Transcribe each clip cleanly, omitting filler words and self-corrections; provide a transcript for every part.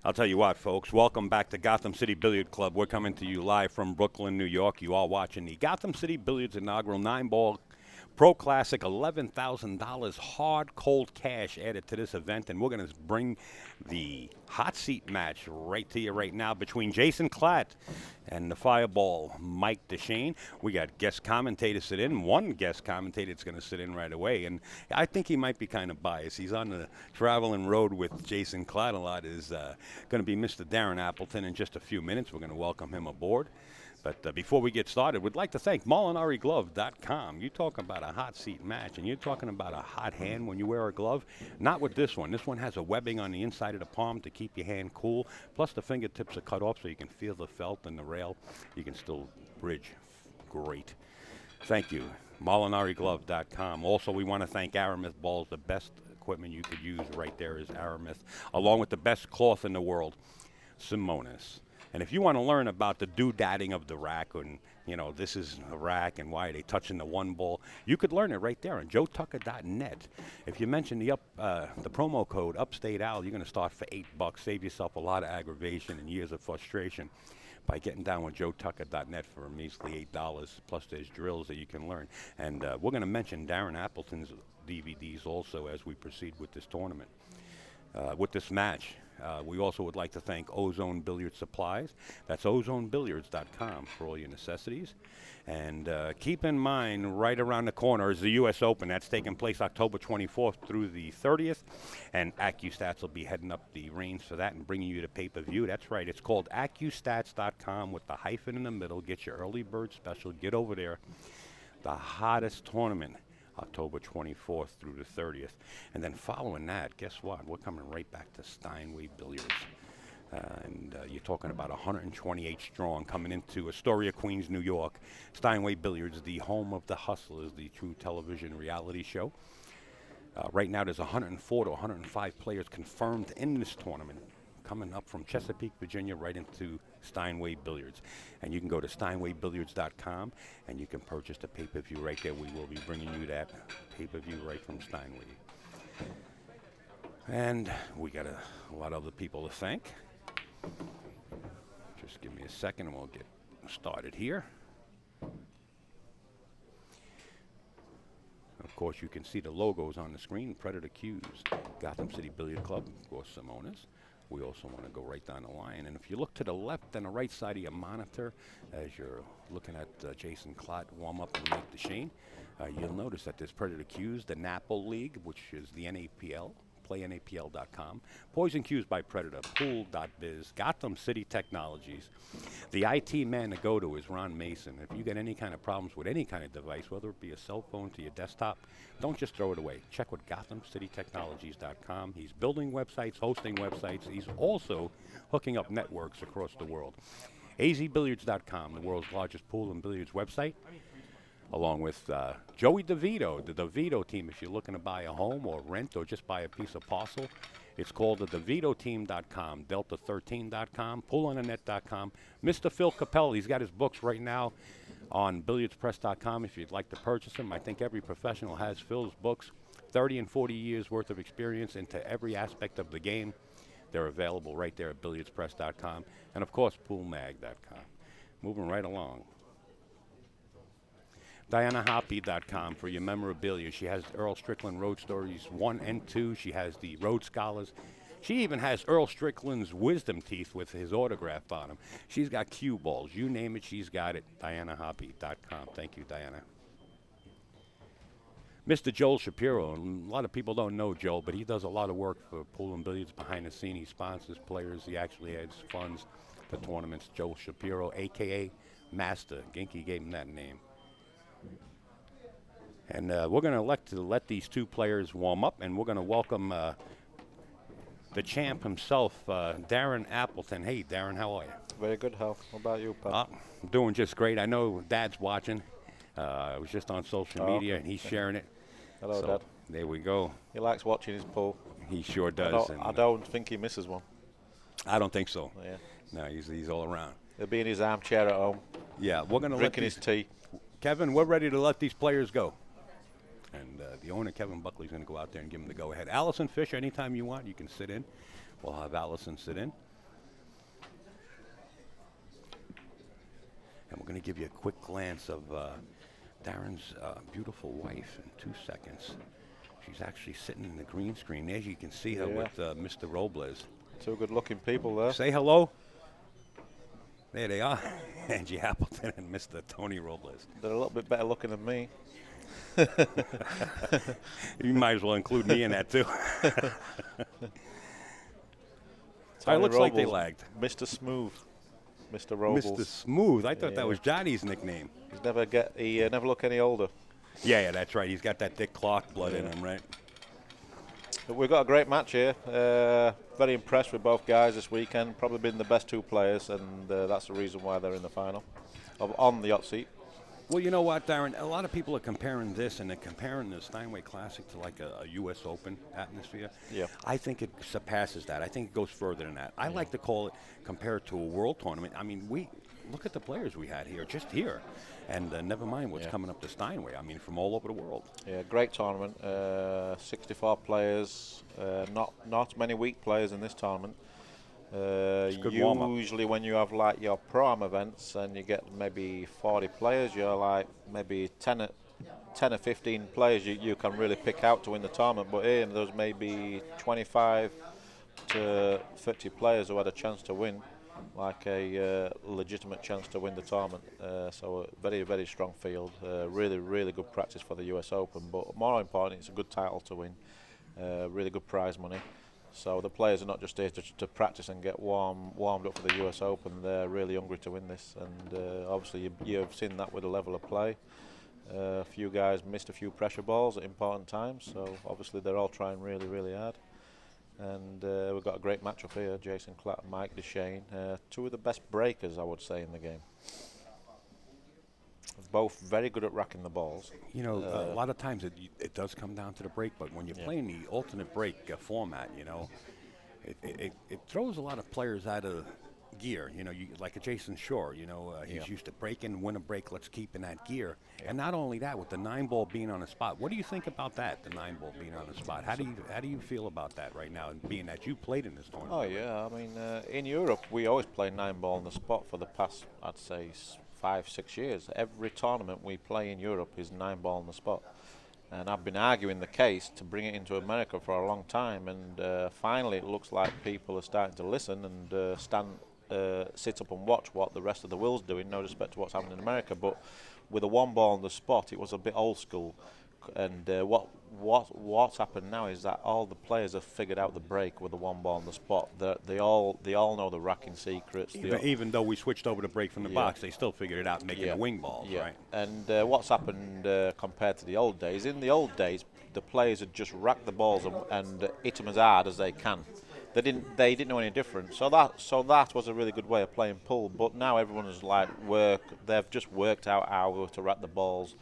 I'll tell you what, folks. Welcome back to Gotham City Billiard Club. We're coming to you live from Brooklyn, New York. You are watching the Gotham City Billiards inaugural 9-ball Pro Classic, $11,000 hard, cold cash added to this event. And we're going to bring the hot seat match right to you right now between Jason Klatt and the Fireball Mike Dechaine. We got guest commentators sit in. One guest commentator that's going to sit in right away. And I think he might be kind of biased. He's on the traveling road with Jason Klatt a lot. Is going to be Mr. Darren Appleton in just a few minutes. We're going to welcome him aboard. But before we get started, we'd like to thank MolinariGlove.com. You talk about a hot seat match, and you're talking about a hot hand when you wear a glove. Not with this one. This one has a webbing on the inside of the palm to keep your hand cool. Plus, the fingertips are cut off so you can feel the felt and the rail. You can still bridge. Great. Thank you. MolinariGlove.com. Also, we want to thank Aramith Balls. The best equipment you could use right there is Aramith, along with the best cloth in the world, Simonis. And if you want to learn about the doodadding of the rack, and, you know, this is a rack and why are they touching the one ball, you could learn it right there on joetucker.net. If you mention the promo code Upstate Al, you're going to start for $8. Save yourself a lot of aggravation and years of frustration by getting down with joetucker.net for a measly $8. Plus, there's drills that you can learn. And we're going to mention Darren Appleton's DVDs also as we proceed with this tournament, with this match. We also would like to thank Ozone Billiard Supplies. That's ozonebilliards.com for all your necessities. And keep in mind, right around the corner is the U.S. Open. That's taking place October 24th through the 30th. And AccuStats will be heading up the reins for that and bringing you the pay-per-view. That's right. It's called AccuStats.com with the hyphen in the middle. Get your early bird special. Get over there. The hottest tournament, October 24th through the 30th. And then following that, guess what? We're coming right back to Steinway Billiards. And you're talking about 128 strong coming into Astoria, Queens, New York. Steinway Billiards, the home of the Hustlers, the true television reality show. Right now there's 104 to 105 players confirmed in this tournament, coming up from Chesapeake, Virginia, right into Steinway Billiards. And you can go to steinwaybilliards.com and you can purchase the pay-per-view right there. We will be bringing you that pay-per-view right from Steinway. And we got a lot of other people to thank. Just give me a second and we'll get started here. Of course, you can see the logos on the screen. Predator Q's, Gotham City Billiard Club, of course, Simonis. We also want to go right down the line. And if you look to the left and the right side of your monitor, as you're looking at Jason Klatt warm up and Mike Dechaine, you'll notice that there's Predator Q's, the NAPO League, which is the NAPL, playnapl.com, Poison Q's by Predator, Pool.biz, Gotham City Technologies. The IT man to go to is Ron Mason. If you get any kind of problems with any kind of device, whether it be a cell phone to your desktop, don't just throw it away. Check with GothamCityTechnologies.com. He's building websites, hosting websites. He's also hooking up networks across the world. AZBilliards.com, the world's largest pool and billiards website, along with Joey DeVito, the DeVito team. If you're looking to buy a home or rent or just buy a piece of parcel, it's called the DeVitoTeam.com, Delta13.com, PoolOnTheNet.com. Mr. Phil Capella, he's got his books right now on BilliardsPress.com if you'd like to purchase them. I think every professional has Phil's books, 30 and 40 years worth of experience into every aspect of the game. They're available right there at BilliardsPress.com. And, of course, PoolMag.com. Moving right along. DianaHoppy.com for your memorabilia. She has Earl Strickland Road Stories 1 and 2. She has the Road Scholars. She even has Earl Strickland's wisdom teeth with his autograph on them. She's got cue balls. You name it, she's got it. DianaHoppy.com. Thank you, Diana. Mr. Joel Shapiro. And a lot of people don't know Joel, but he does a lot of work for Pool and Billiards behind the scenes. He sponsors players. He actually has funds for tournaments. Joel Shapiro, a.k.a. Master. Ginky gave him that name. And we're going to let these two players warm up, and we're going to welcome the champ himself, Darren Appleton. Hey, Darren, how are you? Very good, Hal. What about you, Pat? I'm doing just great. I know Dad's watching. I was just on social media, and he's sharing it. Hello, so, Dad. There we go. He likes watching his pool. He sure does. I don't think he misses one. I don't think so. Yeah. No, he's all around. He'll be in his armchair at home. Yeah, we're going to drinking his tea. Kevin, we're ready to let these players go. And the owner, Kevin Buckley, is going to go out there and give him the go-ahead. Allison Fisher, anytime you want, you can sit in. We'll have Allison sit in. And we're going to give you a quick glance of Darren's beautiful wife in 2 seconds. She's actually sitting in the green screen. There you can see her with Mr. Robles. Two good-looking people there. Say hello. There they are. Angie Appleton and Mr. Tony Robles. They're a little bit better looking than me. You might as well include me in that, too. It looks like they lagged. Mr. Smooth. Mr. Robles. Mr. Smooth. I thought that was Johnny's nickname. He never look any older. Yeah, that's right. He's got that Dick Clark blood in him, right? But we've got a great match here. Very impressed with both guys this weekend. Probably been the best two players, and that's the reason why they're in the final on the hot seat. Well, you know what, Darren? A lot of people are comparing this, and they're comparing the Steinway Classic to like a U.S. Open atmosphere. Yeah. I think it surpasses that. I think it goes further than that. I like to call it, compare it to a world tournament. I mean, look at the players we had here, just here. And never mind what's coming up to Steinway. I mean, from all over the world. Yeah, great tournament. 64 players. Not many weak players in this tournament. Usually when you have like your pro-am events and you get maybe 40 players, you're like maybe 10 or 15 players you can really pick out to win the tournament. But here there's maybe 25 to 30 players who had a chance to win, like a legitimate chance to win the tournament. So a very, very strong field. Really, really good practice for the US Open. But more important, it's a good title to win. Really good prize money. So the players are not just here to practice and get warmed up for the US Open. They're really hungry to win this, and obviously you've seen that with the level of play. A few guys missed a few pressure balls at important times, so obviously they're all trying really, really hard. And we've got a great matchup here: Jason Klatt and Mike Dechaine, two of the best breakers, I would say, in the game. Both very good at racking the balls. You know, a lot of times it does come down to the break, but when you're playing the alternate break format, you know, it throws a lot of players out of gear. You know, like a Jason Shore, you know, he's used to breaking, win a break, let's keep in that gear. And not only that, with the 9-ball being on the spot, what do you think about that, the 9-ball being on the spot? How do you feel about that right now, being that you played in this tournament? Oh, yeah. I mean, in Europe, we always play 9-ball on the spot for the past, I'd say, 5-6 years. Every tournament we play in Europe is 9-ball on the spot, and I've been arguing the case to bring it into America for a long time, and finally it looks like people are starting to listen and sit up and watch what the rest of the world's doing. No respect to what's happening in America, but with a 1-ball on the spot, it was a bit old school. And what's happened now is that all the players have figured out the break with the 1-ball on the spot. They all know the racking secrets. Even though we switched over to break from the box, they still figured it out, making the wing balls, right? And what's happened compared to the old days? In the old days, the players had just racked the balls and hit them as hard as they can. They didn't know any different. So that was a really good way of playing pool. But now everyone is like they've just worked out how to rack the balls,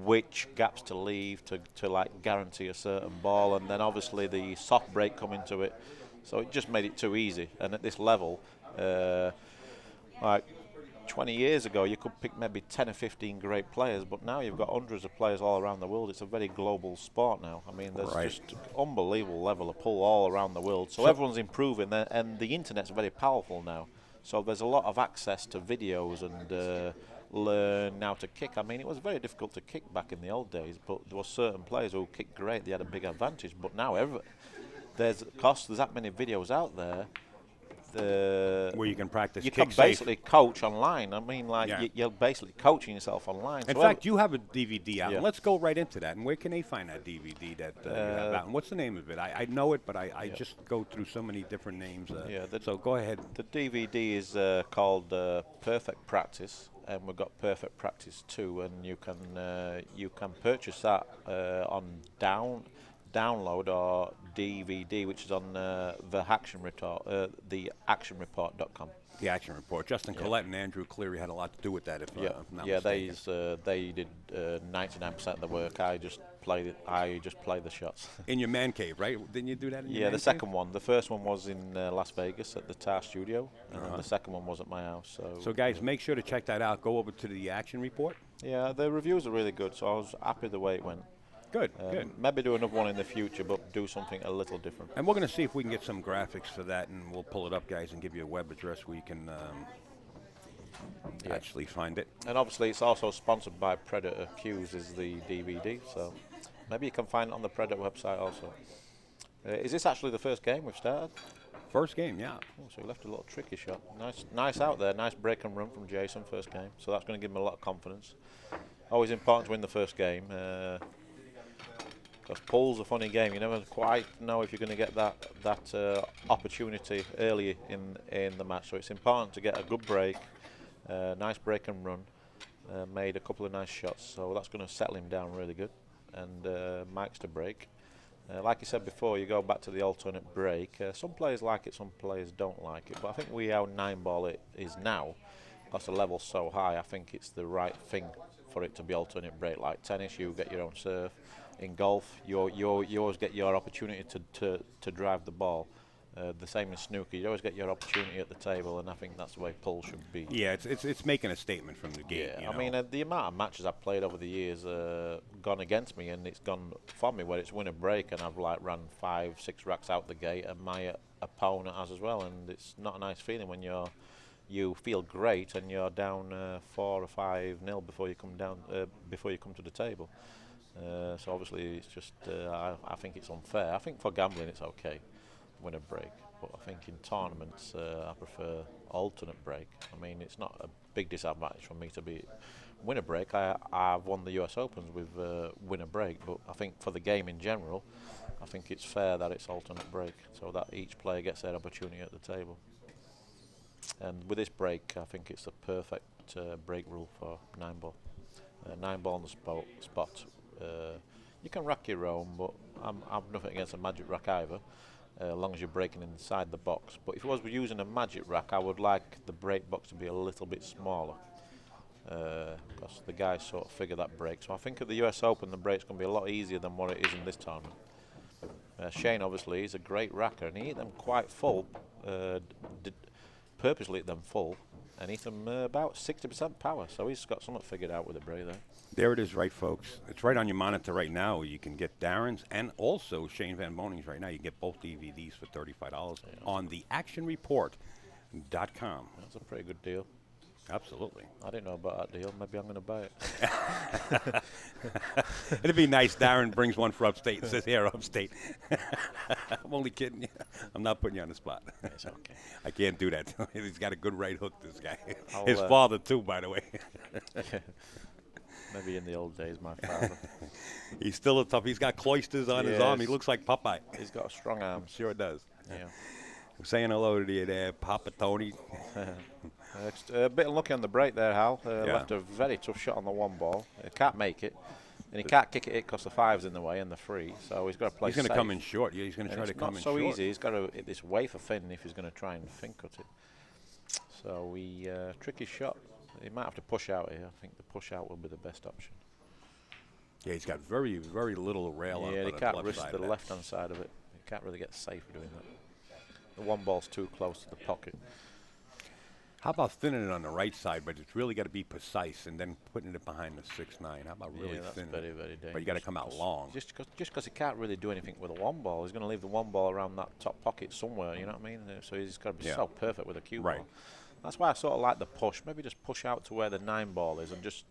which gaps to leave to like guarantee a certain ball, and then obviously the soft break come into it, so it just made it too easy. And at this level, like 20 years ago you could pick maybe 10 or 15 great players, but now you've got hundreds of players all around the world. It's a very global sport now. I mean, there's just unbelievable level of pull all around the world, so everyone's improving, and the internet's very powerful now, so there's a lot of access to videos and learn how to kick. I mean, it was very difficult to kick back in the old days, but there were certain players who kicked great. They had a big advantage. But now there's that many videos out there where you can practice. You kick can basically coach online. I mean, like you're basically coaching yourself online. In fact, you have a DVD out. And let's go right into that. And where can they find that DVD that you have out? And what's the name of it? I know it, but I just go through so many different names. So go ahead. The DVD is called Perfect Practice, and we've got Perfect Practice 2, and you can purchase that on download or DVD, which is on the Action Report, theactionreport.com. The Action Report. Justin Collette and Andrew Cleary had a lot to do with that. If I'm not mistaken. They did 99% of the work. I just play the shots. In your man cave, right? Didn't you do that in your man the cave? second one. The first one was in Las Vegas at the TAR studio, and then the second one was at my house. So guys, make sure to check that out. Go over to the Action Report. Yeah, the reviews are really good, so I was happy the way it went. Good, good. Maybe do another one in the future, but do something a little different. And we're going to see if we can get some graphics for that, and we'll pull it up, guys, and give you a web address where you can Yeah. actually find it. And obviously, it's also sponsored by Predator Cues, is the DVD. So maybe you can find it on the Predator website also. Is this actually the first game we've started? First game, yeah. Oh, so he left a little tricky shot. Nice out there. Nice break and run from Jason first game. So that's going to give him a lot of confidence. Always important to win the first game. Because pool's a funny game. You never quite know if you're going to get that opportunity early in the match. So it's important to get a good break, nice break and run. Made a couple of nice shots, so that's going to settle him down really good. And Mike's to break. Like you said before, you go back to the alternate break. Some players like it, some players don't like it. But I think how 9-ball it is now, because the level's so high, I think it's the right thing for it to be alternate break. Like tennis, you get your own serve. In golf, you always get your opportunity to drive the ball. The same in snooker, you always get your opportunity at the table, and I think that's the way pool should be. Yeah, it's making a statement from the gate. Yeah, I mean, the amount of matches I've played over the years gone against me, and it's gone for me where it's win a break, and I've like run 5-6 racks out the gate, and my opponent has as well, and it's not a nice feeling when you feel great and you're down 4 or 5-0 before you come to the table. So obviously it's just I think it's unfair. I think for gambling it's okay, win a break, but I think in tournaments I prefer alternate break. I mean, it's not a big disadvantage for me to be win a break. I've won the US Opens with win a break, but I think for the game in general, I think it's fair that it's alternate break, so that each player gets their opportunity at the table. And with this break, I think it's the perfect break rule for 9-ball. 9-ball on the spot. You can rack your own, but I've nothing against a magic rack either, as long as you're breaking inside the box. But if I was using a magic rack, I would like the break box to be a little bit smaller, because the guys sort of figure that break. So I think at the US Open, the break's going to be a lot easier than what it is in this tournament. Shane, obviously, is a great racker, and he hit them quite full, purposely hit them full, and hit them about 60% power. So he's got something figured out with the break there. There it is, right, folks. It's right on your monitor right now. You can get Darren's and also Shane Van Boning's right now. You can get both DVDs for $35 on the actionreport.com. That's a pretty good deal. Absolutely. I didn't know about that deal. Maybe I'm going to buy it. It'd be nice. Darren brings one for upstate and says, here, upstate. I'm only kidding you. I'm not putting you on the spot. It's okay. I can't do that. He's got a good right hook, this guy. I'll, His father, too, by the way. Maybe in the old days, my father. He's still a tough. He's got cloisters on his arm. He looks like Popeye. He's got a strong arm. Sure it does. Yeah. I'm saying hello to you there, Papa Tony. A bit unlucky on the break there, Hal. Yeah. Left a very tough shot on the 1-ball. He can't make it. And he can't kick it because the 5's in the way and the 3. So he's got to play He's going to safe. come in short. Yeah, he's going to try to come in short. It's not so easy. He's got to hit this wafer thin if he's going to try and fin cut it. So he tricky shot. He might have to push out here. I think the push out will be the best option. Yeah, he's got very, very little rail on Yeah, it. he can't risk the left-hand side of it. He can't really get safe doing that. The 1-ball's too close to the pocket. How about thinning it on the right side, but it's really got to be precise, and then putting it behind the 6-9. How about really thinning very, it? very dangerous. But you got to come out long. Just because he can't really do anything with a 1-ball, he's going to leave the 1-ball around that top pocket somewhere, you know what I mean? So he's got to be so perfect with a cue ball. That's why I sort of like the push. Maybe just push out to where the 9-ball is, and just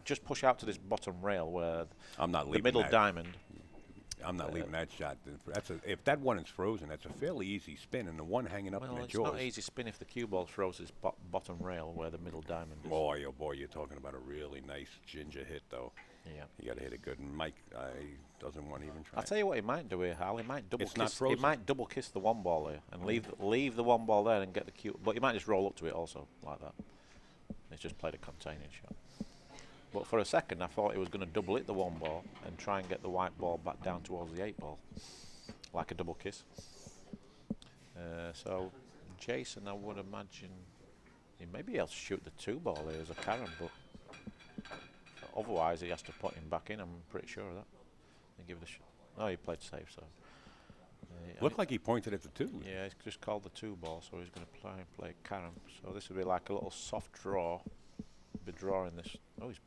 just push out to this bottom rail where I'm not the middle that. diamond. I'm not leaving that shot. If that one is frozen, that's a fairly easy spin, and the one hanging up in the jaws. It's not easy spin if the cue ball throws this bottom rail where the middle diamond is. Boy, oh boy, you're talking about a really nice ginger hit, though. Yeah. You got to hit it good, and Mike doesn't want to even try. I'll tell you what he might do here, Hal. He might double It's not kiss. frozen. He might double kiss the 1-ball here and leave the 1-ball there and get the cue. But he might just roll up to it also like that. He's just played a containing shot. But for a second, I thought he was going to double hit the 1-ball and try and get the white ball back down towards the 8-ball, like a double kiss. So Jason, I would imagine, maybe he'll shoot the 2-ball here as a carrom, but otherwise he has to put him back in. I'm pretty sure of that. And give it a shot. Oh, he played safe, so. Looked like he pointed at the 2. Yeah, he's just called the 2-ball, so he's going to play carrom. So this would be like a little soft draw. Be drawing this. Oh, he's.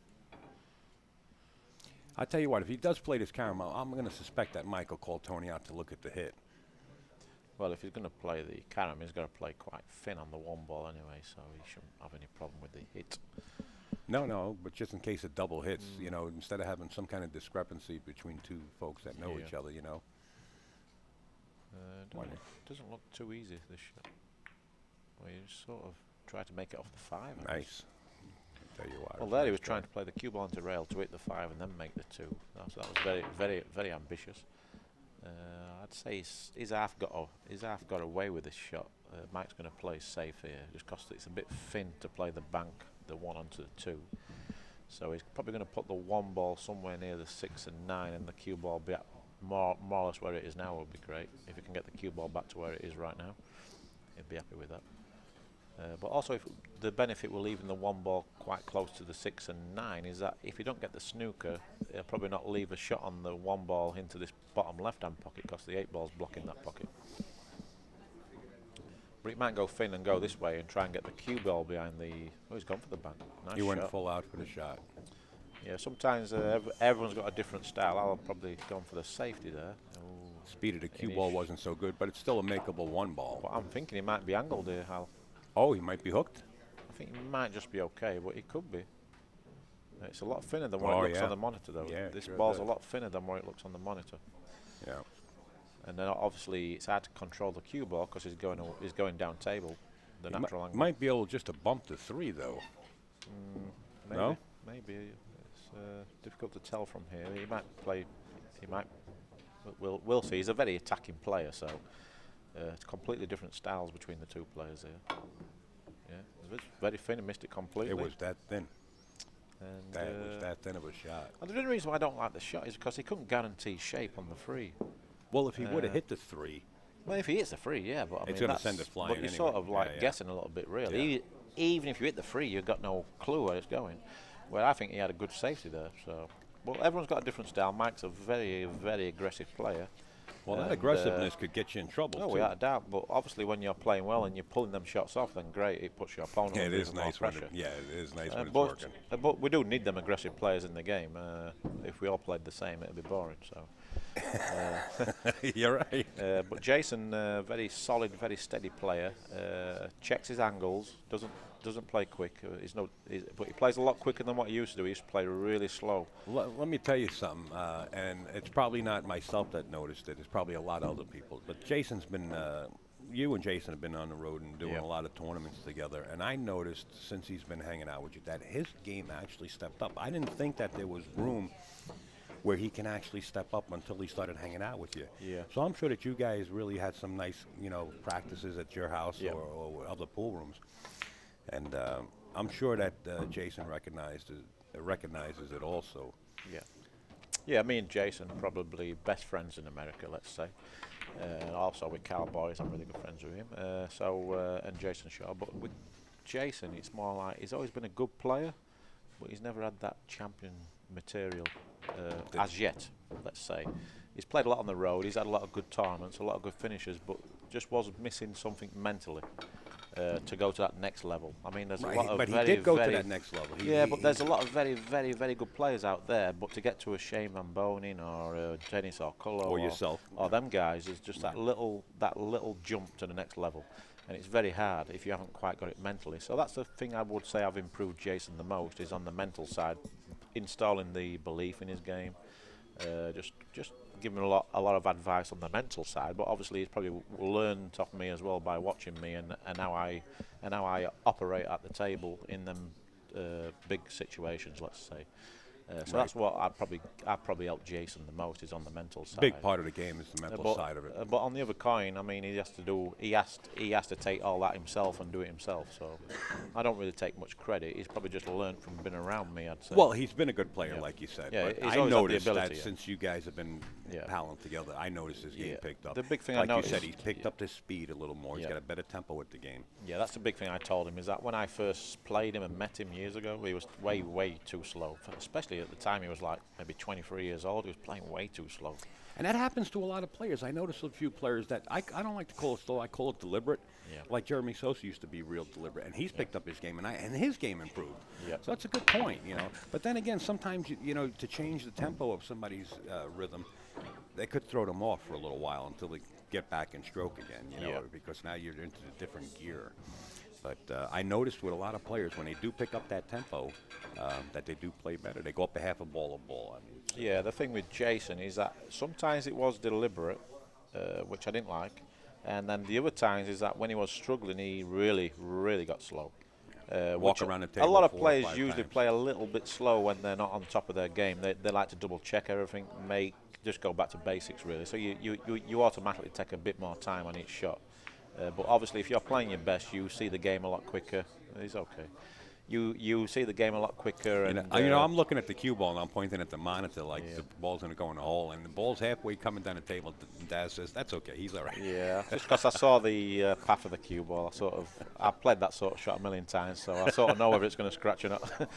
I tell you what, if he does play this caramel, I'm going to suspect that Mike will call Tony out to look at the hit. Well, if he's going to play the carom, he's got to play quite thin on the one ball anyway, so he shouldn't have any problem with the hit. No, but just in case it double hits, you know, instead of having some kind of discrepancy between two folks that know each other, you know. Doesn't look too easy, this shot. Well, you just sort of try to make it off the 5. Nice. I'll tell you what. Well, there he was trying to play the cue ball onto rail to hit the 5 and then make the 2. So that was very, very, very ambitious. I'd say his half got away with this shot. Mike's going to play safe here, just because it's a bit thin to play the bank, the 1 onto the 2. So he's probably going to put the 1 ball somewhere near the 6 and 9, and the cue ball be at more or less where it is now would be great. If he can get the cue ball back to where it is right now, he'd be happy with that. But also, if the benefit we're leaving the 1 ball quite close to the 6 and 9 is that if you don't get the snooker, he'll probably not leave a shot on the 1 ball into this bottom left-hand pocket because the 8 ball's blocking that pocket. But he might go thin and go this way and try and get the cue ball behind the. Oh, he's gone for the bank. Nice He shot. went full out for the shot. Yeah, sometimes everyone's got a different style. I'll probably gone for the safety there. Ooh, Speed of the cue ball wasn't so good, but it's still a makeable 1 ball. But I'm thinking he might be angled here, Hal. Oh, he might be hooked. I think he might just be okay, but he could be. It's a lot thinner than what it looks on the monitor, though. Yeah, this sure ball's does. a lot thinner than what it looks on the monitor. Yeah. And then obviously it's hard to control the cue ball because he's going down table, the natural angle. Might be able just to bump the 3 though. Maybe, No? maybe it's difficult to tell from here. He might play. He might. We'll see. He's a very attacking player, so it's completely different styles between the 2 players here. Yeah, it was very thin and missed it completely. It was that thin. And That was that thin of a shot. and the only reason why I don't like the shot is because he couldn't guarantee shape on the 3. Well, if he would have hit the 3, Well, if he hits the 3, yeah, but I It's mean gonna that's- send it flying But you're anyway. sort of like Yeah, yeah. guessing a little bit, really. Even if you hit the 3, you've got no clue where it's going. Well, I think he had a good safety there. So, well, everyone's got a different style. Mike's a very, very aggressive player. well, that And, aggressiveness could get you in trouble No, too. without a doubt. But obviously, when you're playing well and you're pulling them shots off, then great. It puts your opponent Yeah, under it is even more nice when pressure. it is nice when it's but, working. but we do need them aggressive players in the game. If we all played the same, it'd be boring. So. You're right. But Jason, very solid, very steady player. Checks his angles. Doesn't play quick. But he plays a lot quicker than what he used to do. He used to play really slow. Let me tell you something, and it's probably not myself that noticed it. It's probably a lot of other people. But Jason's been, you and Jason have been on the road and doing a lot of tournaments together. And I noticed since he's been hanging out with you that his game actually stepped up. I didn't think that there was room where he can actually step up until he started hanging out with you. Yeah. So I'm sure that you guys really had some nice, practices at your house Yeah. or other pool rooms. And I'm sure that Jason recognizes it also. Yeah. Yeah, me and Jason probably best friends in America, let's say. Also with Cowboys, I'm really good friends with him. And Jason Shaw. But with Jason, it's more like he's always been a good player, but he's never had that champion material as yet, let's say. He's played a lot on the road. He's had a lot of good tournaments, a lot of good finishes, but just was missing something mentally to go to that next level. I mean, there's a lot of but very, he did go very to that next level. but there's a lot of very, very, very good players out there. But to get to a Shane Van Bonin or Dennis or Cullo Or yourself. or them guys is just that little jump to the next level, and it's very hard if you haven't quite got it mentally. So that's the thing I would say I've improved Jason the most is on the mental side, installing the belief in his game, just giving a lot of advice on the mental side. But obviously he's probably learned off me as well by watching me and how I operate at the table in them big situations, let's say. So that's what I'd probably help Jason the most is on the mental side. Big part of the game is the mental side of it. But on the other coin, I mean, he has to take all that himself and do it himself. So I don't really take much credit. He's probably just learned from being around me, I'd say. Well, he's been a good player, like you said. Yeah, but he's I always had the noticed ability, that since you guys have been palling together, I noticed his game picked up. The big thing I like you noticed- said, he's picked up his speed a little more. He's got a better tempo with the game. Yeah, that's the big thing I told him is that when I first played him and met him years ago, he was way, way too slow. Especially at the time he was like maybe 23 years old. He was playing way too slow. And that happens to a lot of players. I noticed a few players that I don't like to call it slow. I call it deliberate. Yeah. Like Jeremy Sosa used to be real deliberate, and he's picked up his game, and his game improved. Yeah. So that's a good point, But then again, sometimes to change the tempo of somebody's rhythm, they could throw them off for a little while until they get back in stroke again, you know, Yeah. because now you're into a different gear. But I noticed with a lot of players, when they do pick up that tempo, that they do play better. They go up a half a ball. I mean, so Yeah, the thing with Jason is that sometimes it was deliberate, which I didn't like, and then the other times is that when he was struggling, he really, really got slow. walk Which around the a table lot of 4 or players 5 usually times. play a little bit slow when they're not on top of their game. They like to double check everything, just go back to basics really. So you automatically take a bit more time on each shot. But obviously, if you're playing your best, you see the game a lot quicker. He's okay. You see the game a lot quicker, and I'm looking at the cue ball and I'm pointing at the monitor like yeah. the ball's going to go in the hole, and the ball's halfway coming down the table. And Daz says, "That's okay. He's all right." Yeah, just because I saw the path of the cue ball, I've played that sort of shot a million times, so I sort of know whether it's going to scratch or not.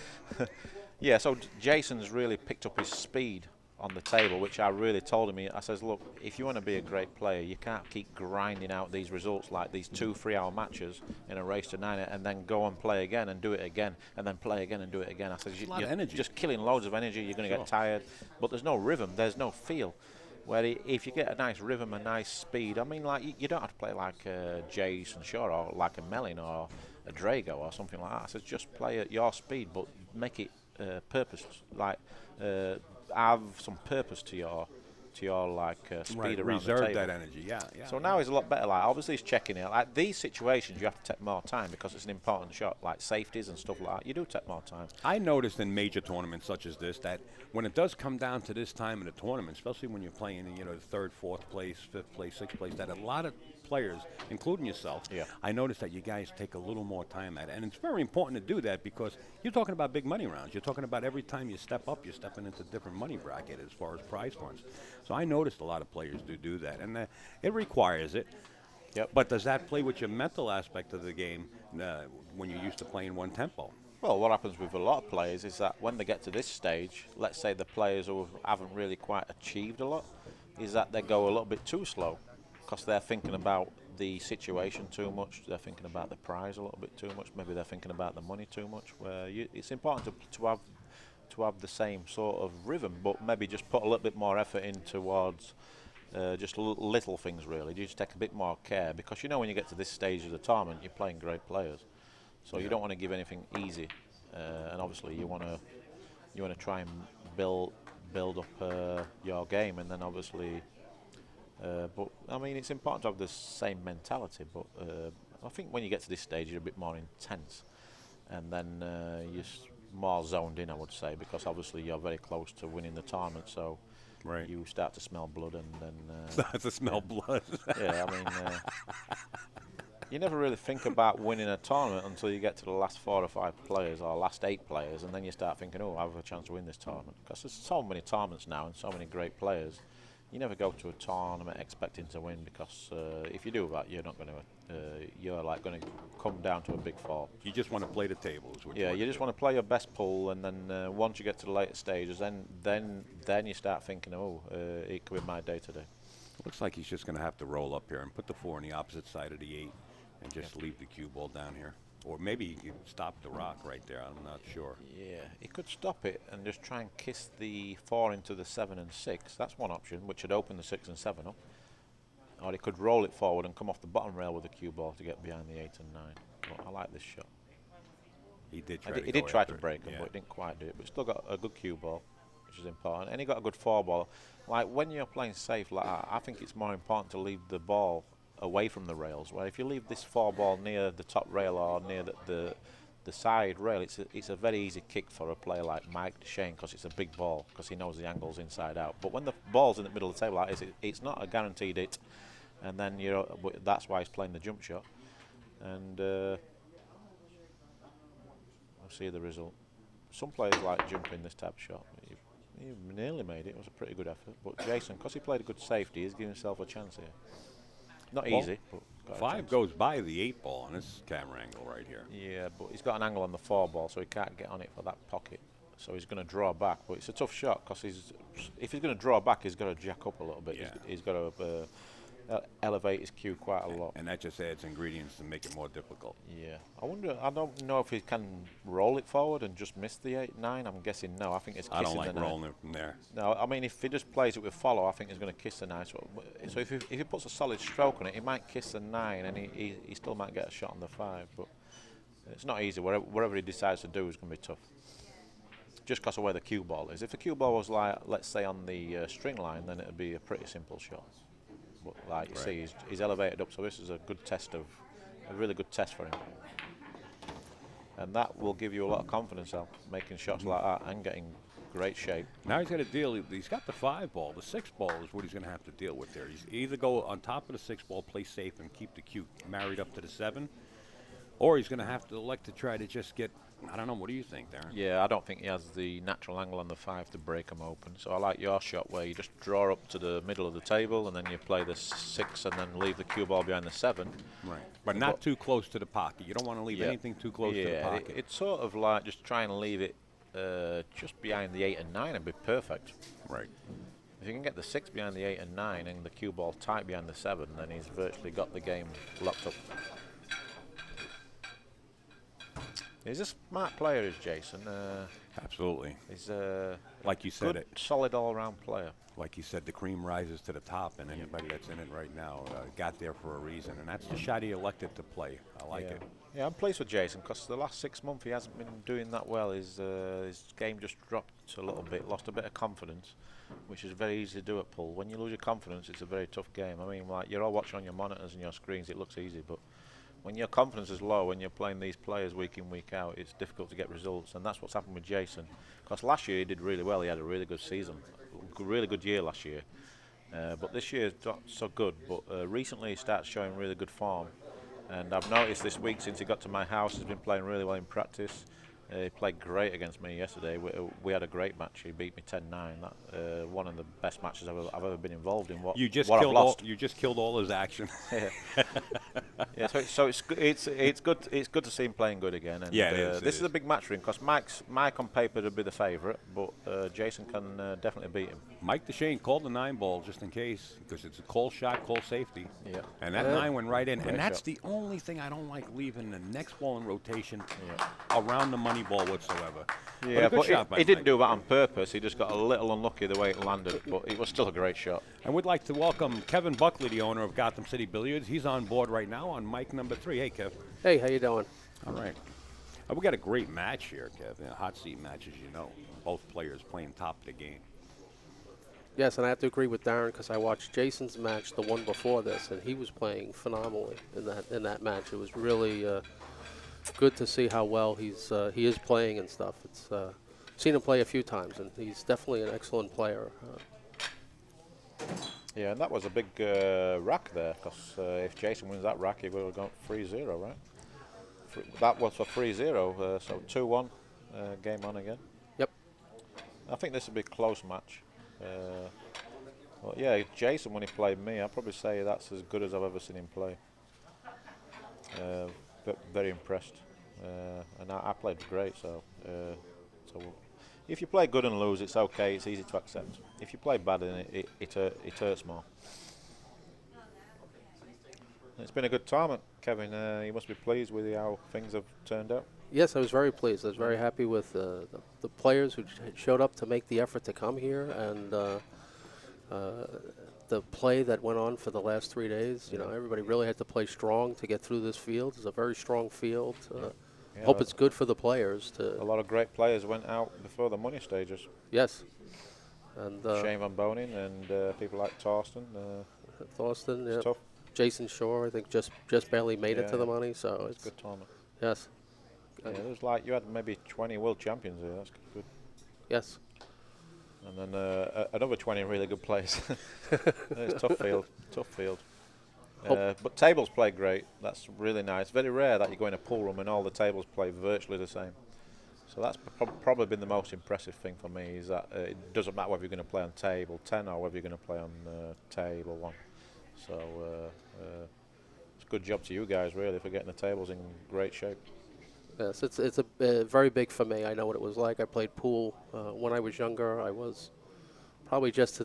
Yeah, so Jason's really picked up his speed on the table, which I really told him. I says, look, if you want to be a great player, you can't keep grinding out these results like these 2 3-hour matches in a race to 9 and then go and play again and do it again and then play again and do it again. I says, a lot of you're energy. just killing loads of energy. You're going to Sure. get tired, but there's no rhythm. There's no feel. Where if you get a nice rhythm, a nice speed, I mean, like you don't have to play like Jason Shaw or like a Mellin or a Drago or something like that. I says, just play at your speed, but make it purpose, like have some purpose to your speed Right, around the reserve table. that energy. Yeah. So now he's a lot better. Like obviously he's checking it. Like these situations, you have to take more time because it's an important shot. Like safeties and stuff like that, you do take more time. I noticed in major tournaments such as this that when it does come down to this time in the tournament, especially when you're playing in, the third, fourth place, fifth place, sixth place, that a lot of players, including yourself, Yeah. I noticed that you guys take a little more time at it. And it's very important to do that because you're talking about big money rounds. You're talking about every time you step up, you're stepping into a different money bracket as far as prize funds. So I noticed a lot of players do that. And it requires it. Yep. But does that play with your mental aspect of the game when you're used to playing one tempo? Well, what happens with a lot of players is that when they get to this stage, let's say the players who haven't really quite achieved a lot, is that they go a little bit too slow because they're thinking about the situation too much. They're thinking about the prize a little bit too much. Maybe they're thinking about the money too much. Where it's important to have the same sort of rhythm, but maybe just put a little bit more effort in towards just little things. Really, you just take a bit more care because when you get to this stage of the tournament, you're playing great players. So you don't want to give anything easy, and obviously you want to try and build up your game, and then obviously. But I mean, it's important to have the same mentality. But I think when you get to this stage, you're a bit more intense, and then you're more zoned in, I would say, because obviously you're very close to winning the tournament. So Right. you start to smell blood, and then Starts to smell blood. yeah, I mean. You never really think about winning a tournament until you get to the last 4 or 5 players or last 8 players, and then you start thinking, oh, I have a chance to win this tournament. Because there's so many tournaments now and so many great players. You never go to a tournament expecting to win because if you do that, you're not going to. You're like going to come down to a big fall. You just want to play the tables. Yeah, you just want to play your best pool, and then once you get to the later stages, then you start thinking, oh, it could be my day today. Looks like he's just going to have to roll up here and put the 4 on the opposite side of the 8 and just leave the cue ball down here. Or maybe he could stop the rock right there. I'm not sure. Yeah, he could stop it and just try and kiss the 4 into the 7 and 6. That's one option, which would open the 6 and 7 up. Or he could roll it forward and come off the bottom rail with the cue ball to get behind the 8 and 9. But I like this shot. He did try to it. break him, Yeah. but he didn't quite do it. But still got a good cue ball, which is important. And he got a good 4 ball. Like when you're playing safe like that, I think it's more important to leave the ball away from the rails. Where if you leave this 4 ball near the top rail or near the side rail, it's a very easy kick for a player like Mike Dechaine because it's a big ball because he knows the angle's inside out. But when the ball's in the middle of the table, like it's not a guaranteed hit, and then that's why he's playing the jump shot. And we'll see the result. Some players like jumping this type of shot. He nearly made it. It was a pretty good effort. But Jason, because he played a good safety, he's giving himself a chance here. Not easy, but got a 5 chance. goes by the 8 ball on this camera angle right here. Yeah, but he's got an angle on the 4 ball, so he can't get on it for that pocket. So he's going to draw back, but it's a tough shot because if he's going to draw back, he's got to jack up a little bit. Yeah. He's got to elevate his cue quite a lot. And that just adds ingredients to make it more difficult. Yeah, I don't know if he can roll it forward and just miss the 8-9. I'm guessing no. I think it's kissing I don't like the 9. rolling it from there. No, I mean if he just plays it with follow, I think he's going to kiss the 9. So if he puts a solid stroke on it, he might kiss the 9, and he still might get a shot on the 5. But it's not easy. Whatever he decides to do is going to be tough. Just because of where the cue ball is. If the cue ball was like, let's say, on the string line, then it'd be a pretty simple shot. But like you see, he's elevated up, so this is a really good test for him. And that will give you a lot of confidence out, making shots like that and getting great shape. Now he's got to deal. He's got the 5 ball. The 6 ball is what he's going to have to deal with there. He's either go on top of the 6 ball, play safe, and keep the cue married up to the 7, or he's going to have to elect to try to just get. I don't know. What do you think, Darren? Yeah, I don't think he has the natural angle on the 5 to break him open. So I like your shot where you just draw up to the middle of the table and then you play the 6 and then leave the cue ball behind the 7. Right, but not too close to the pocket. You don't want to leave anything too close to the pocket. It's sort of like just try and leave it just behind the 8 and 9 and be perfect. Right. If you can get the 6 behind the 8 and 9 and the cue ball tight behind the 7, then he's virtually got the game locked up. He's a smart player, is Jason. Absolutely. He's like you said, good, solid all-around player. Like you said, the cream rises to the top, and anybody that's in it right now got there for a reason, and that's the shot he elected to play. I like it. Yeah, I'm pleased with Jason because the last 6 months he hasn't been doing that well. His game just dropped a little bit, lost a bit of confidence, which is very easy to do at pool. When you lose your confidence, it's a very tough game. I mean, like you're all watching on your monitors and your screens, it looks easy, but when your confidence is low, when you're playing these players week in, week out, it's difficult to get results, and that's what's happened with Jason. Because last year he did really well. He had a really good season, really good year last year. But this year is not so good. But recently he started showing really good form, and I've noticed this week since he got to my house, he's been playing really well in practice. He played great against me yesterday. We had a great match. He beat me 10-9. That one of the best matches I've ever been involved in. You just killed all his action. Yeah, so it's good to see him playing good again. And yeah, it is. This is a big match for him because Mike on paper would be the favourite, but Jason can definitely beat him. Mike Dechaine called the 9 ball just in case because it's a call shot, call safety. Yeah, and that 9 went right in. Great and that's shot. the only thing I don't like leaving the next ball in rotation around the money ball whatsoever. Yeah, but he didn't do that on purpose. He just got a little unlucky the way it landed, but it was still a great shot. And we'd like to welcome Kevin Buckley, the owner of Gotham City Billiards. He's on board right now on mic number 3. Hey, Kev. Hey, how you doing? All right. We got a great match here, Kev. A hot seat match, as you know. Both players playing top of the game. Yes, and I have to agree with Darren because I watched Jason's match, the one before this, and he was playing phenomenally in that match. It was really good to see how well he is playing and stuff. It's seen him play a few times, and he's definitely an excellent player. Yeah, and that was a big rack there because if Jason wins that rack, he would have gone 3-0, right? That was for 3-0, so 2-1, game on again. Yep. I think this will be a close match. Well, yeah, Jason, when he played me, I'd probably say that's as good as I've ever seen him play. But very impressed. And I played great, so if you play good and lose, it's okay, it's easy to accept. If you play bad, then it hurts more. It's been a good tournament, Kevin. You must be pleased with how things have turned out. Yes, I was very pleased. I was very happy with the players who showed up to make the effort to come here, and the play that went on for the last 3 days. You know, everybody really had to play strong to get through this field. It's a very strong field. Hope it's good for the players. A lot of great players went out before the money stages. Yes. And Shane Van Bonin and people like Thorsten. Thorsten, it's tough. Jason Shore, I think just barely made it to the money. So it's a good tournament. Yes. Yeah, it was like you had maybe 20 world champions here. That's good. Yes. And then another 20 really good players. It's tough field. Tough field. But tables play great. That's really nice. Very rare that you go in a pool room and all the tables play virtually the same. So that's probably been the most impressive thing for me, is that it doesn't matter whether you're going to play on table 10 or whether you're going to play on table 1. So it's a good job to you guys, really, for getting the tables in great shape. Yes, it's a very big for me. I know what it was like. I played pool when I was younger. I was Probably just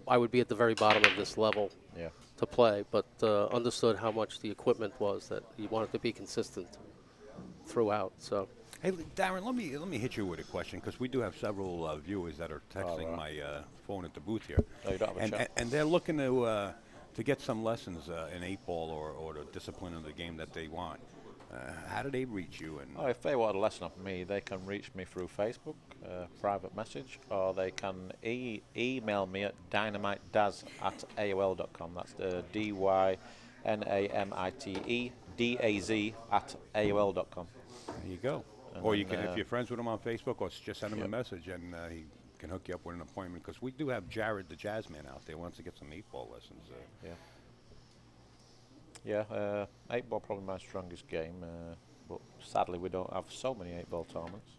I would be at the very bottom of this level Yeah. to play, but understood how much the equipment was, that you wanted to be consistent throughout. So Hey, Darren, let me hit you with a question, because we do have several viewers that are texting right. my phone at the booth here, Oh, you don't have a chat? and they're looking to get some lessons in 8-ball or the discipline of the game that they want. How do they reach you? And Oh, if they want a lesson of me, they can reach me through Facebook, private message, or they can email me at dynamitedaz@aol.com. That's the dynamitedaz@aol.com. there you go. And Or you then, can, if you're friends with him on Facebook, or just send him a Yep. message, and he can hook you up with an appointment. Because we do have Jared, the jazz man, out there, wants to get some 8-ball lessons. Yeah, 8-ball probably my strongest game, but sadly we don't have so many 8-ball tournaments.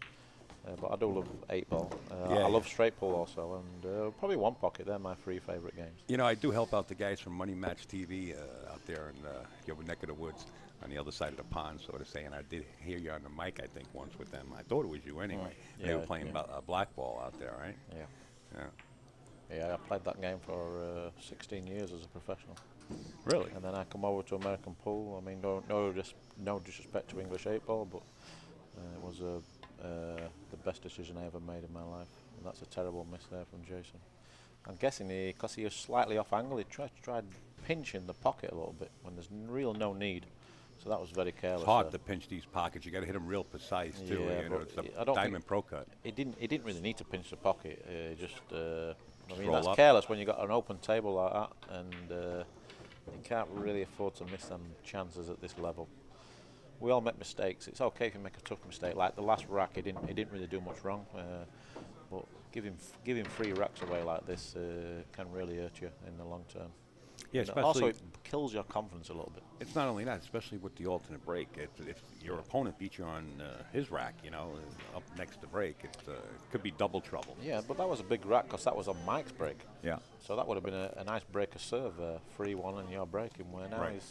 But I do love 8-ball. Yeah, I love straight pull also, and probably one pocket. They're my 3 favorite games. You know, I do help out the guys from Money Match TV out there in your neck of the woods on the other side of the pond, sort of saying. I did hear you on the mic, I think, once with them. I thought it was you anyway. They were playing blackball out there, right? Yeah, I played that game for 16 years as a professional. Really? And then I come over to American pool. I mean, no disrespect to English 8-ball, but it was the best decision I ever made in my life. And that's a terrible miss there from Jason. I'm guessing because he was slightly off angle, he tried pinching the pocket a little bit when there's no need. So that was very careless. It's hard to pinch these pockets. You got to hit them real precise too. Yeah, You know, but it's I a don't diamond pro cut. He didn't really need to pinch the pocket. I mean, roll that's up. careless when you got an open table like that, and you can't really afford to miss them chances at this level. We all make mistakes. It's okay if you make a tough mistake. Like the last rack, he didn't really do much wrong. But giving 3 racks away like this can really hurt you in the long term. Yeah, And especially also it kills your confidence a little bit. it's not only that, especially with the alternate break. If your opponent beats you on his rack, you know, up next to break, it could be double trouble. Yeah, but that was a big rack because that was on Mike's break. Yeah. So that would have been a nice breaker serve, 3-1, and you're breaking. Where now Right.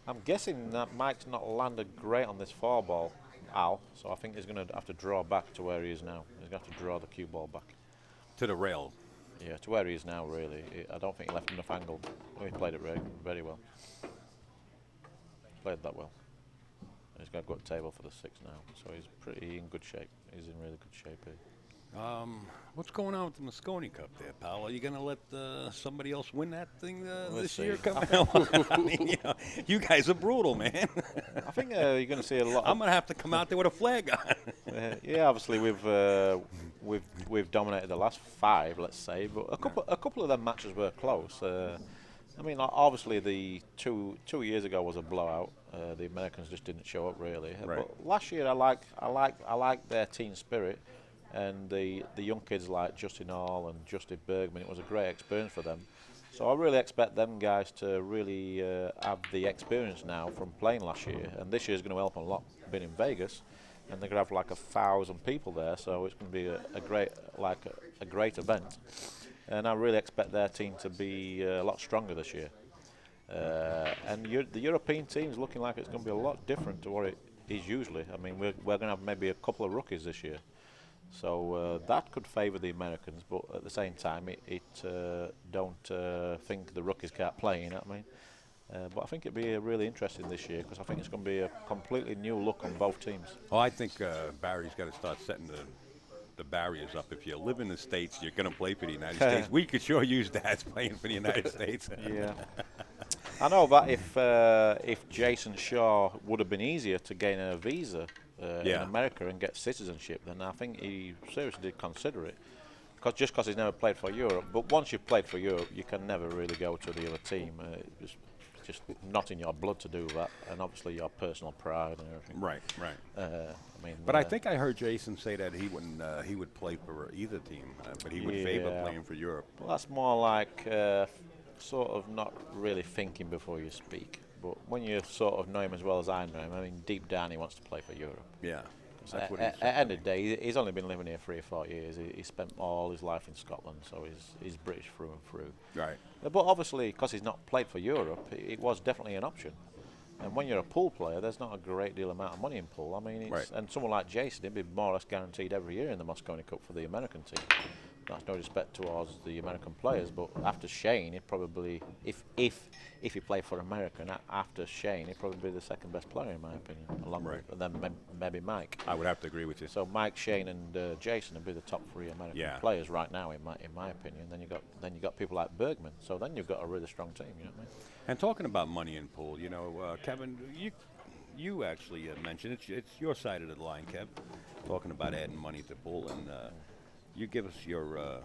I'm guessing that Mike's not landed great on this 4 ball, Al. So I think he's going to have to draw back to where he is now. He's going to have to draw the cue ball back. To the rail. Yeah, to where he is now, really. I don't think he left enough angle. He played it very well. Played that well. And he's going to go to the table for the 6 now. So he's pretty in good shape. He's in really good shape here. What's going on with the Mosconi Cup there, pal? Are you going to let somebody else win that thing this see. year? I mean, you know, you guys are brutal, man. I think you're going to see a lot. I'm going to have to come out there with a flag on. Yeah, obviously we've dominated the last 5, let's say, but a couple of them matches were close. I mean, obviously the two years ago was a blowout. The Americans just didn't show up really. Right. But last year I like their team spirit, and the young kids like Justin Hall and Justin Bergman. It was a great experience for them. So I really expect them guys to really have the experience now from playing last year, and this year's going to help a lot. Being in Vegas, and they're going to have like 1,000 people there, so it's going to be a great event. And I really expect their team to be a lot stronger this year. And the European team's looking like it's going to be a lot different to what it is usually. I mean, we're going to have maybe a couple of rookies this year. So that could favour the Americans, but at the same time, don't think the rookies can't play, you know what I mean? But I think it'd be really interesting this year because I think it's going to be a completely new look on both teams. Well, I think Barry's got to start setting the barriers up. If you live in the States, you're going to play for the United States. We could sure use dads playing for the United States. Yeah. I know that if Jason Shaw would have been easier to gain a visa in America and get citizenship, then I think he seriously did consider it. Just because he's never played for Europe. But once you've played for Europe, you can never really go to the other team. It's just not in your blood to do that, and obviously your personal pride and everything. Right. I mean, But I think I heard Jason say that he would play for either team, but he would favor playing for Europe. Well, that's more like sort of not really thinking before you speak. But when you sort of know him as well as I know him, I mean, deep down he wants to play for Europe. Yeah. At the end of the day, he's only been living here 3 or 4 years. He spent all his life in Scotland, so he's British through and through. Right. But obviously, because he's not played for Europe, it was definitely an option. And when you're a pool player, there's not a great deal amount of money in pool. I mean, and someone like Jason, he'd be more or less guaranteed every year in the Mosconi Cup for the American team. that's no respect towards the American players, but after Shane, he'd probably, if he played for America, after Shane, he'd probably be the second best player in my opinion, along with and then maybe Mike. I would have to agree with you. So Mike, Shane, and Jason would be the top 3 American players right now, in my opinion. Then you got people like Bergman. So then you've got a really strong team. You know what I mean? And talking about money in pool, you know, Kevin, you actually mentioned it's your side of the line, Kev, talking about adding money to pool, and you give us your.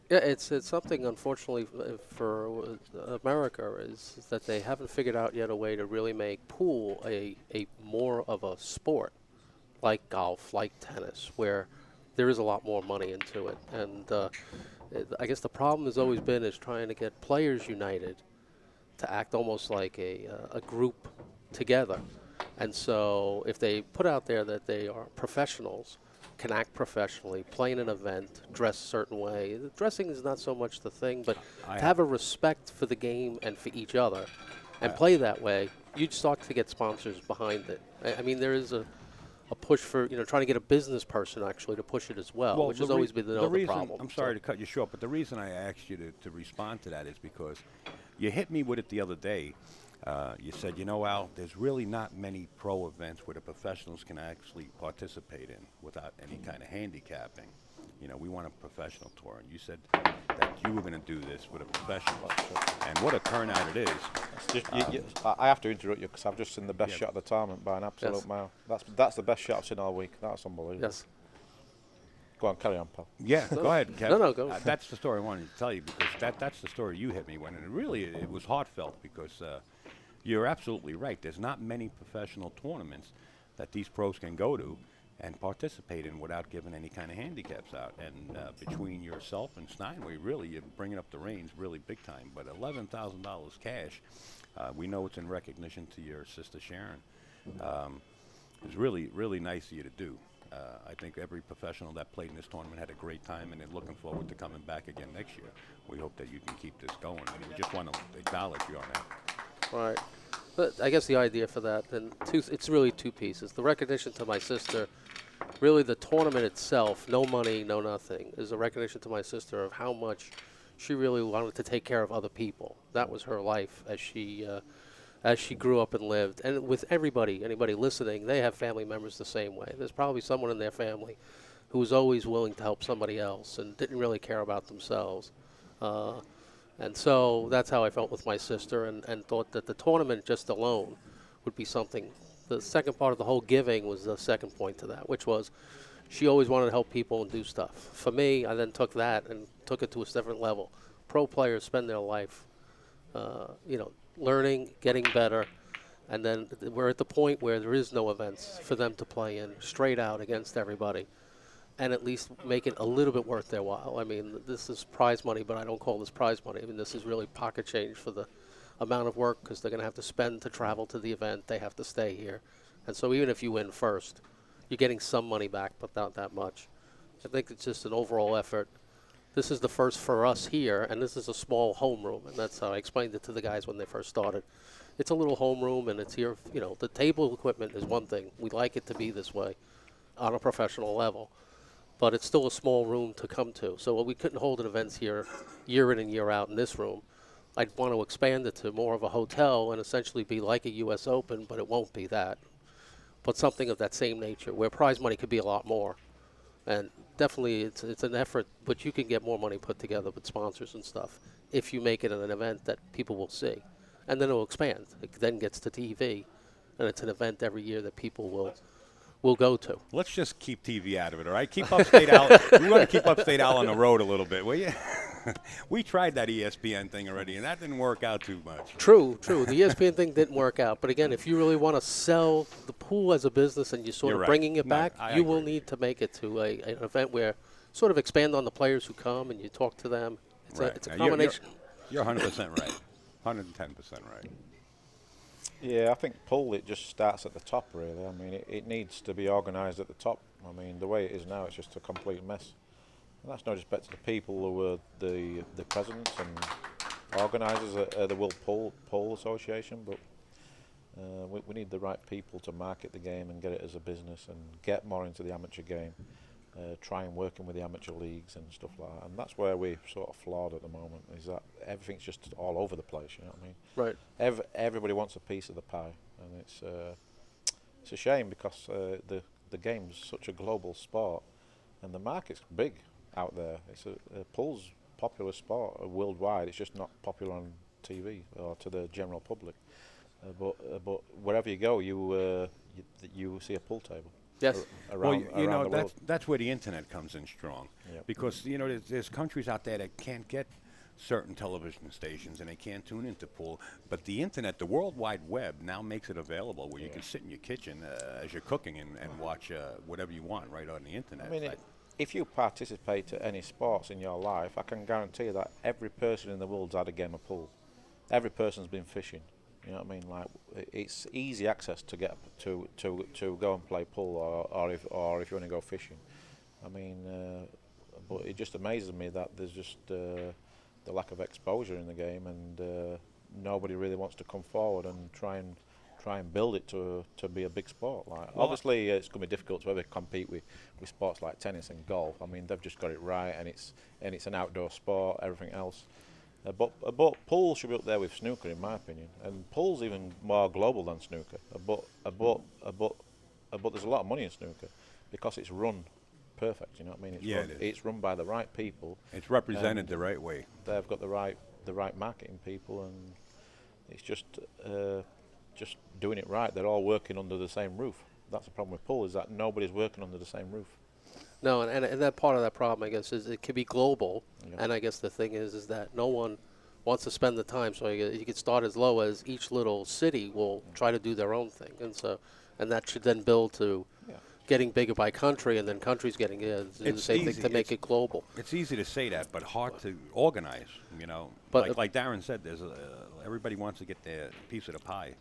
Yeah, it's something, unfortunately, for America is that they haven't figured out yet a way to really make pool a more of a sport, like golf, like tennis, where there is a lot more money into it. And I guess the problem has always been is trying to get players united to act almost like a group together. And so if they put out there that they are professionals, can act professionally, play in an event, dress a certain way. The dressing is not so much the thing, but to have a respect for the game and for each other and play that way, you'd start to get sponsors behind it. I mean, there is a push for, trying to get a business person actually to push it as well, which has always been the problem. I'm sorry to cut you short, but the reason I asked you to respond to that is because you hit me with it the other day. You said, Al, there's really not many pro events where the professionals can actually participate in without any kind of handicapping. We want a professional tour. And you said that you were going to do this with a professional. And what a turnout it is. I have to interrupt you because I've just seen the best shot of the tournament by an absolute mile. That's the best shot I've seen all week. That's unbelievable. Yes. Go on, carry on, Paul. Yeah, go ahead, Kevin. No, go. That's the story I wanted to tell you because that's the story you hit me with. And it was heartfelt because you're absolutely right. There's not many professional tournaments that these pros can go to and participate in without giving any kind of handicaps out. And between yourself and Steinway, really, you're bringing up the reins really big time. But $11,000 cash, we know it's in recognition to your sister Sharon. It's really, really nice of you to do. I think every professional that played in this tournament had a great time, and they're looking forward to coming back again next year. We hope that you can keep this going. And we just want to acknowledge you on that. Right. But I guess the idea for that, and it's really 2 pieces. The recognition to my sister, really the tournament itself, no money, no nothing, is a recognition to my sister of how much she really wanted to take care of other people. That was her life as she grew up and lived. And with anybody listening, they have family members the same way. There's probably someone in their family who was always willing to help somebody else and didn't really care about themselves. And so that's how I felt with my sister and thought that the tournament just alone would be something. The second part of the whole giving was the second point to that, which was she always wanted to help people and do stuff. For me, I then took that and took it to a different level. Pro players spend their life, learning, getting better, and then we're at the point where there is no events for them to play in straight out against everybody. And at least make it a little bit worth their while. I mean, this is prize money, but I don't call this prize money. I mean, this is really pocket change for the amount of work because they're going to have to spend to travel to the event. They have to stay here. And so even if you win first, you're getting some money back, but not that much. I think it's just an overall effort. This is the first for us here, and this is a small homeroom, and that's how I explained it to the guys when they first started. It's a little homeroom, and it's here. The table equipment is one thing. We like it to be this way on a professional level. But it's still a small room to come to. So we couldn't hold an events here year in and year out in this room. I'd want to expand it to more of a hotel and essentially be like a U.S. Open, but it won't be that. But something of that same nature where prize money could be a lot more. And definitely it's an effort, but you can get more money put together with sponsors and stuff if you make it an event that people will see. And then it will expand. It then gets to TV, and it's an event every year that people will go to. Let's just keep TV out of it, all right? Keep Upstate Al. We want to keep Upstate Al on the road a little bit, will you? We tried that ESPN thing already, and that didn't work out too much. True. The ESPN thing didn't work out. But again, if you really want to sell the pool as a business and you're sort of bringing it back, you will need to make it to an event where sort of expand on the players who come and you talk to them. It's a combination. You're 100% right. 110% right. Yeah, I think pool, it just starts at the top, really. I mean, it needs to be organised at the top. I mean, the way it is now, it's just a complete mess. And that's no respect to the people who are the presidents and organisers at the World Pool Association, but we need the right people to market the game and get it as a business and get more into the amateur game. trying working with the amateur leagues and stuff like that. And that's where we're sort of flawed at the moment, is that everything's just all over the place, you know what I mean? Right. Everybody wants a piece of the pie, and it's a shame because the game's such a global sport, and the market's big out there. It's a pool's popular sport worldwide. It's just not popular on TV or to the general public. But wherever you go, you see a pool table. Yes. Around, well, around the world. that's where the internet comes in strong. Yep. Because there's countries out there that can't get certain television stations and they can't tune into pool, but the internet, the World Wide Web, now makes it available where you can sit in your kitchen as you're cooking and watch whatever you want right on the internet. I mean, if you participate at any sports in your life, I can guarantee that every person in the world's had a game of pool. Every person's been fishing. You know what I mean? Like, it's easy access to get to go and play pool, or if you want to go fishing. I mean, but it just amazes me that there's just the lack of exposure in the game, and nobody really wants to come forward and try and build it to be a big sport. Like, well, obviously, it's going to be difficult to ever compete with sports like tennis and golf. I mean, they've just got it right, and it's an outdoor sport. Everything else. But pool should be up there with snooker, in my opinion, and pool's even more global than snooker. But there's a lot of money in snooker because it's run perfect. You know what I mean? It's run by the right people. It's represented the right way. They've got the right marketing people, and it's just doing it right. They're all working under the same roof. That's the problem with pool, is that nobody's working under the same roof. No, and that part of that problem, I guess, is it can be global, Yeah. and I guess the thing is that no one wants to spend the time. So you could start as low as each little city will try to do their own thing, and that should then build to getting bigger by country, and then countries getting do the same thing to make it global. It's easy to say that, but hard to organize. But like Darren said, there's everybody wants to get their piece of the pie.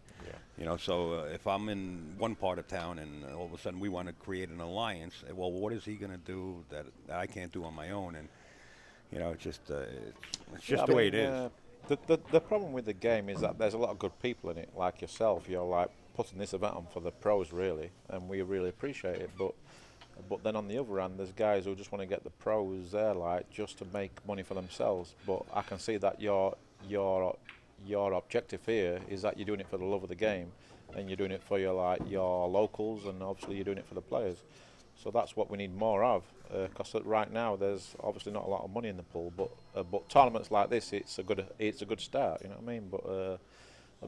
Yeah. So if I'm in one part of town and all of a sudden we want to create an alliance, well, what is he going to do that I can't do on my own? And it's just the way it is. The problem with the game is that there's a lot of good people in it, like yourself. You're like putting this event on for the pros, really, and we really appreciate it. But then on the other hand, there's guys who just want to get the pros there, like, just to make money for themselves. But I can see that your objective here is that you're doing it for the love of the game, and you're doing it for your locals, and obviously you're doing it for the players. So that's what we need more of, because right now there's obviously not a lot of money in the pool. But tournaments like this, it's a good start. You know what I mean?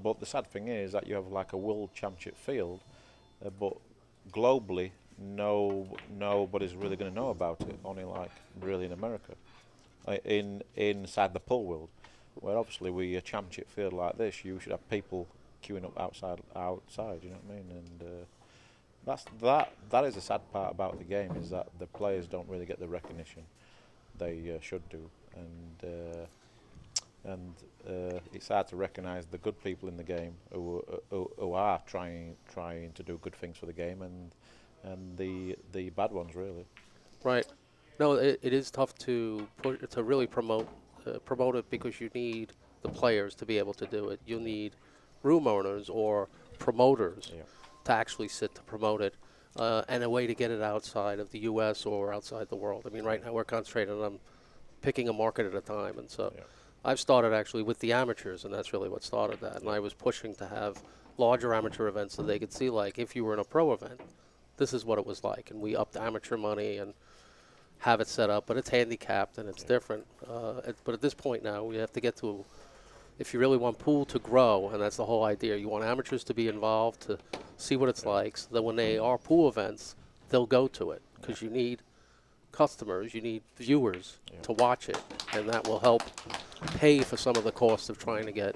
But the sad thing is that you have like a world championship field, but globally nobody's really going to know about it. Only like really in America, inside the pool world, where obviously with a championship field like this, you should have people queuing up outside. You know what I mean? And that is the sad part about the game, is that the players don't really get the recognition they should do, and it's hard to recognise the good people in the game who are trying to do good things for the game, and the bad ones, really. Right. No, it is tough to really promote it, because you need the players to be able to do it. You need room owners or promoters to actually sit to promote it, and a way to get it outside of the U.S. or outside the world. I mean, right now we're concentrating on picking a market at a time, and so I've started actually with the amateurs, and that's really what started that. And I was pushing to have larger amateur events so they could see, like, if you were in a pro event, this is what it was like. And we upped amateur money and have it set up, but it's handicapped and it's different. But at this point now, we have to get to, if you really want pool to grow, and that's the whole idea, you want amateurs to be involved, to see what it's like, so that when they are pool events, they'll go to it, because you need customers, you need viewers to watch it, and that will help pay for some of the costs of trying to get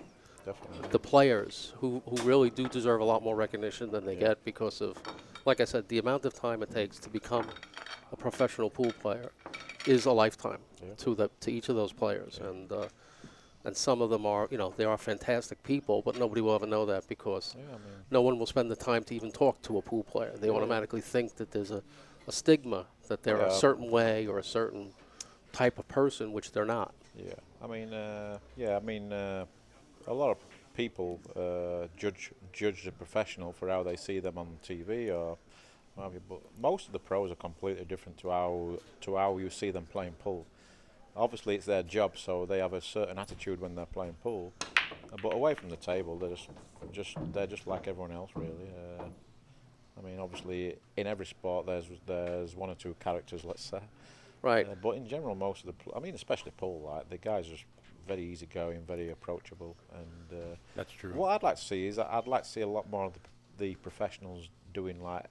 the players who really do deserve a lot more recognition than they get, because of, like I said, the amount of time it takes to become a professional pool player is a lifetime to each of those players, and some of them are, they are fantastic people, but nobody will ever know that, because no one will spend the time to even talk to a pool player. They automatically think that there's a stigma, that they're a certain way or a certain type of person, which they're not. I mean, a lot of people judge a professional for how they see them on TV, what have you. But most of the pros are completely different to how you see them playing pool. Obviously, it's their job, so they have a certain attitude when they're playing pool. But away from the table, they're just like everyone else, really. I mean, obviously, in every sport, there's one or two characters, let's say. Right. But in general, most of I mean, especially pool, like the guys are just very easygoing, very approachable, and That's true. what I'd like to see is that I'd like to see a lot more of the professionals doing like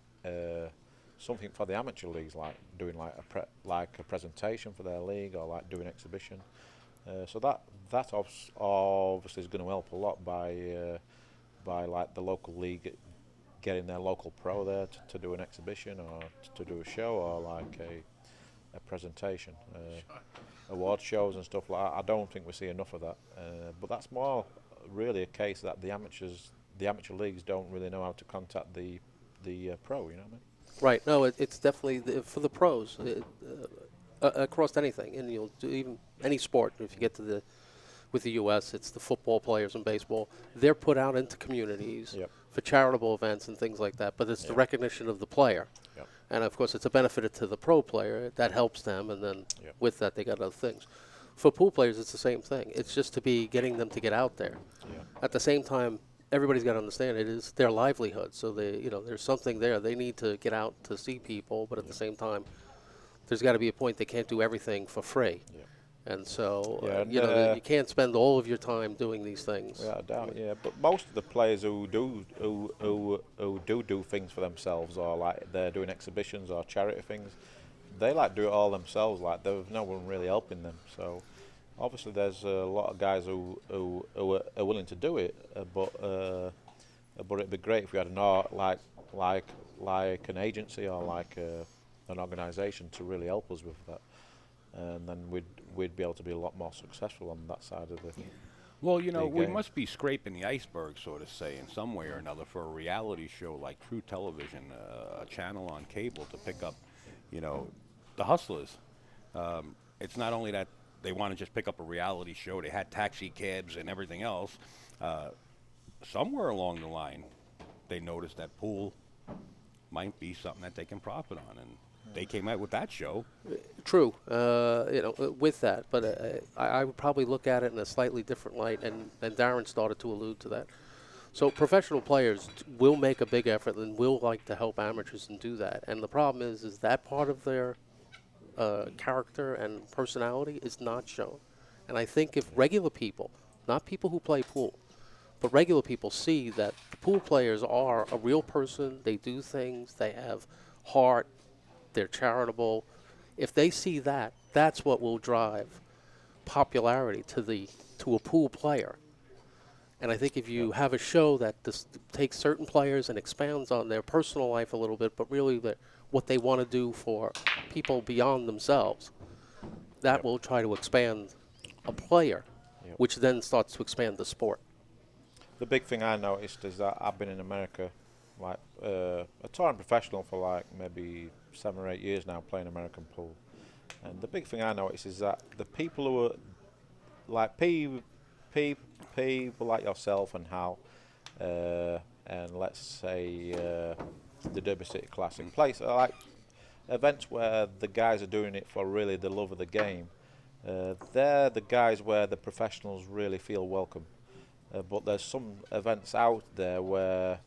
something for the amateur leagues, like doing like a presentation for their league, or like doing exhibition. So that obviously is going to help a lot by like the local league getting their local pro there to do an exhibition or to do a show or like a presentation, award shows and stuff like that. I don't think we see enough of that, but that's more really a case that the amateur leagues don't really know how to contact the pro. You know what I mean? Right. No, it's definitely for the pros across anything, and you'll do even any sport. If you get to with the U.S., it's the football players and baseball. They're put out into communities for charitable events and things like that. But it's the recognition of the player, and of course, it's a benefit to the pro player. That helps them, and then with that, they got other things. For pool players, it's the same thing. It's just to be getting them to get out there. At the same time, everybody's got to understand it is their livelihood. So there's something there. They need to get out to see people, but at the same time, there's got to be a point they can't do everything for free. And so, you can't spend all of your time doing these things. Yeah, I doubt. Yeah, but most of the players who do things for themselves, or like they're doing exhibitions or charity things, they like do it all themselves. Like there's no one really helping them. So obviously, there's a lot of guys who are willing to do it, but it'd be great if we had like an agency or like an organisation to really help us with that, and then we'd be able to be a lot more successful on that side of the. Well, we must be scraping the iceberg, so to say, in some way or another for a reality show like True Television, a channel on cable to pick up, the hustlers. It's not only that they want to just pick up a reality show. They had taxi cabs and everything else. Somewhere along the line, they noticed that pool might be something that they can profit on, and they came out with that show. True, with that, but I would probably look at it in a slightly different light, and Darren started to allude to that. So professional players will make a big effort and will like to help amateurs and do that. And the problem is that part of their character and personality is not shown. And I think if regular people, not people who play pool, but regular people see that the pool players are a real person, they do things, they have heart, they're charitable. If they see that, that's what will drive popularity to a pool player. And I think if you have a show that takes certain players and expands on their personal life a little bit, but really what they want to do for people beyond themselves, that will try to expand a player, which then starts to expand the sport. The big thing I noticed is that I've been in America, like a touring professional for like maybe 7 or 8 years now, playing American pool. And the big thing I noticed is that the people who are like people like yourself and Hal, and let's say the Derby City Classic place, are like events where the guys are doing it for really the love of the game. They're the guys where the professionals really feel welcome. But there's some events out there where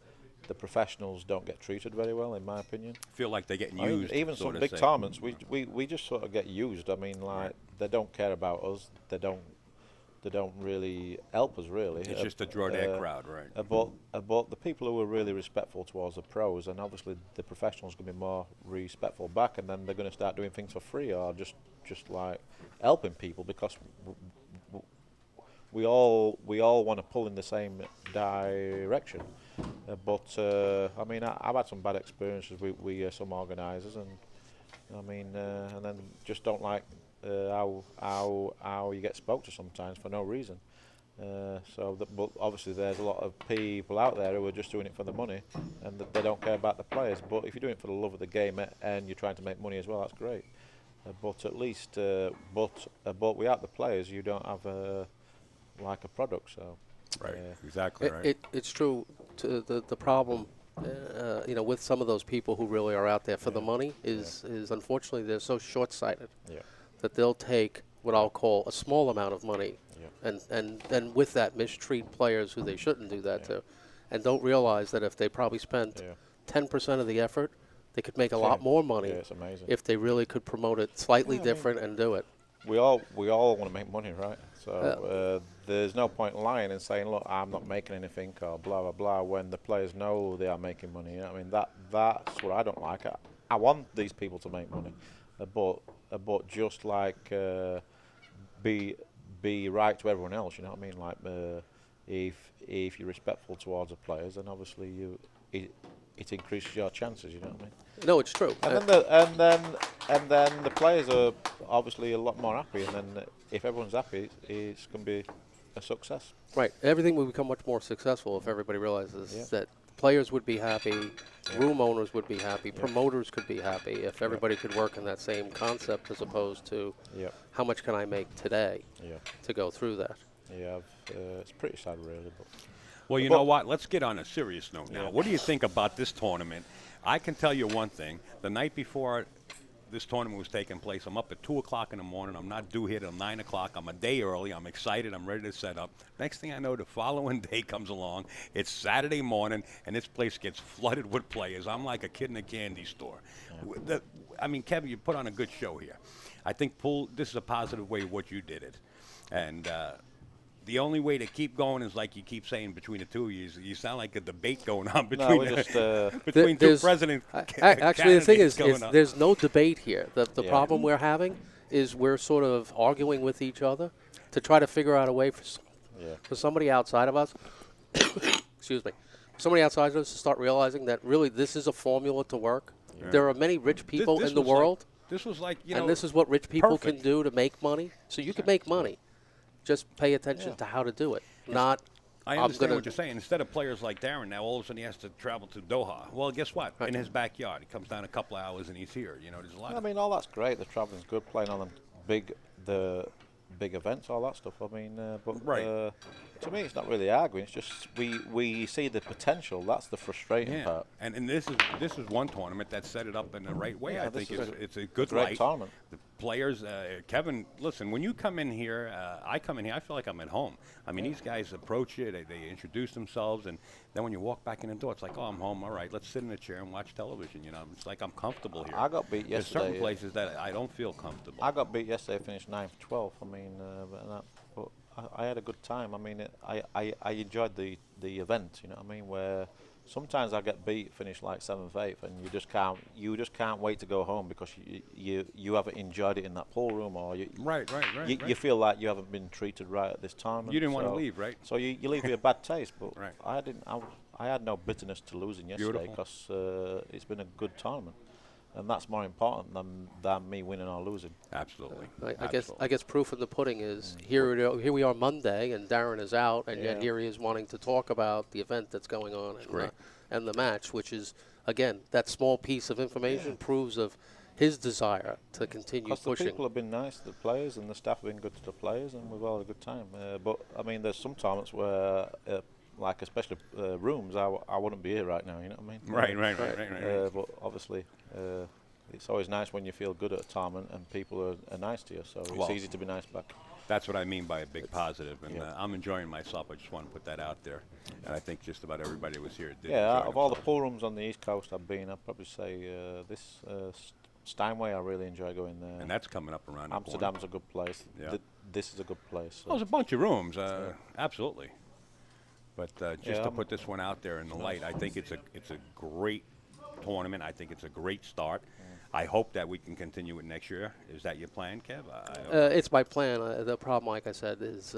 the professionals don't get treated very well, in my opinion. Feel like they're getting used. Even some big tournaments, we just sort of get used. I mean, like they don't care about us. They don't really help us, really. It's just to draw their crowd, right? But the people who are really respectful towards the pros, and obviously the professionals going to be more respectful back, and then they're going to start doing things for free or just like helping people, because we all want to pull in the same direction. I mean, I've had some bad experiences with some organisers, and I mean, and then just don't like how you get spoke to sometimes for no reason. But obviously there's a lot of people out there who are just doing it for the money, and they don't care about the players. But if you're doing it for the love of the game and you're trying to make money as well, that's great. But at least, but without the players, you don't have like a product. So right, exactly right. It's true. The problem with some of those people who really are out there for the money is unfortunately they're so short-sighted that they'll take what I'll call a small amount of money and with that mistreat players who they shouldn't do that to, and don't realize that if they probably spent 10% of the effort, they could make a lot more money it's amazing. if they really could promote it slightly different and do it. We all want to make money, right? So there's no point lying and saying, look, I'm not making anything or blah, blah, blah, when the players know they are making money. You know what I mean? That's what I don't like. I want these people to make money, but just like be right to everyone else, you know what I mean? Like if you're respectful towards the players, then obviously it increases your chances, you know what I mean? No, it's true. And then the players are obviously a lot more happy, and then if everyone's happy, it's going to be a success. Right. Everything will become much more successful if everybody realizes that players would be happy, room owners would be happy, promoters could be happy if everybody could work in that same concept as opposed to how much can I make today to go through that. Yeah, it's pretty sad, really. But Well, you know what? Let's get on a serious note now. What do you think about this tournament? I can tell you one thing. The night before this tournament was taking place, I'm up at 2 o'clock in the morning. I'm not due here till 9 o'clock. I'm a day early. I'm excited. I'm ready to set up. Next thing I know, the following day comes along. It's Saturday morning, and this place gets flooded with players. I'm like a kid in a candy store. Kevin, you put on a good show here. I think this is a positive way what you did it. And the only way to keep going is like you keep saying between the two of you. You sound like a debate going on between between two presidents. Actually, the thing is there's no debate here. The problem we're having is we're sort of arguing with each other to try to figure out a way for somebody outside of us, excuse me, somebody outside of us to start realizing that really this is a formula to work. Yeah. There are many rich people in the world. This was like, and this is what rich people can do to make money. So you can make money. Just pay attention to how to do it. I understand what you're saying. Instead of players like Darren, now all of a sudden he has to travel to Doha. Well, guess what? In his backyard, he comes down a couple of hours and he's here. There's a lot. I mean, all that's great. The traveling's good, playing on the big events, all that stuff. I mean, to me, it's not really arguing. It's just we see the potential. That's the frustrating part. And this is one tournament that set it up in the right way. I think it's a good great tournament. The players, Kevin, listen, when you come in here, I come in here, I feel like I'm at home. I mean, these guys approach you, they introduce themselves, and then when you walk back in the door, it's like, oh, I'm home. All right, let's sit in a chair and watch television. It's like I'm comfortable here. I got beat yesterday. There's certain places that I don't feel comfortable. I got beat yesterday, finished 9-12. I mean, but I had a good time. I mean, I enjoyed the event. You know what I mean? Where sometimes I get beat, finish like 7th, 8th, and you just can't wait to go home because you haven't enjoyed it in that pool room, or you feel like you haven't been treated right at this tournament. You didn't want to leave, right? So you leave with a bad taste. But I didn't. I had no bitterness to losing yesterday because it's been a good tournament. And that's more important than me winning or losing. Absolutely. I guess proof in the pudding is here we are Monday, and Darren is out, and yet here he is wanting to talk about the event that's going on and the match, which is, again, that small piece of information proves of his desire to continue pushing. The people have been nice to the players, and the staff have been good to the players, and we've all had a good time. But, I mean, there's some tournaments where... like especially rooms, I wouldn't be here right now. You know what I mean? Right. But obviously, it's always nice when you feel good at a tournament and people are nice to you. So it's easy to be nice back. That's what I mean by a big positive, and I'm enjoying myself. I just want to put that out there, and I think just about everybody that was here did. Yeah, of all the pool rooms on the East Coast I've been, I'd probably say this Steinway. I really enjoy going there. And that's coming up around. Amsterdam's a good place. Yeah. This is a good place. So. There's a bunch of rooms, absolutely. But just to put this one out there in the light, I think it's a great tournament. I think it's a great start. I hope that we can continue it next year. Is that your plan, Kev? It's my plan. The problem, like I said, is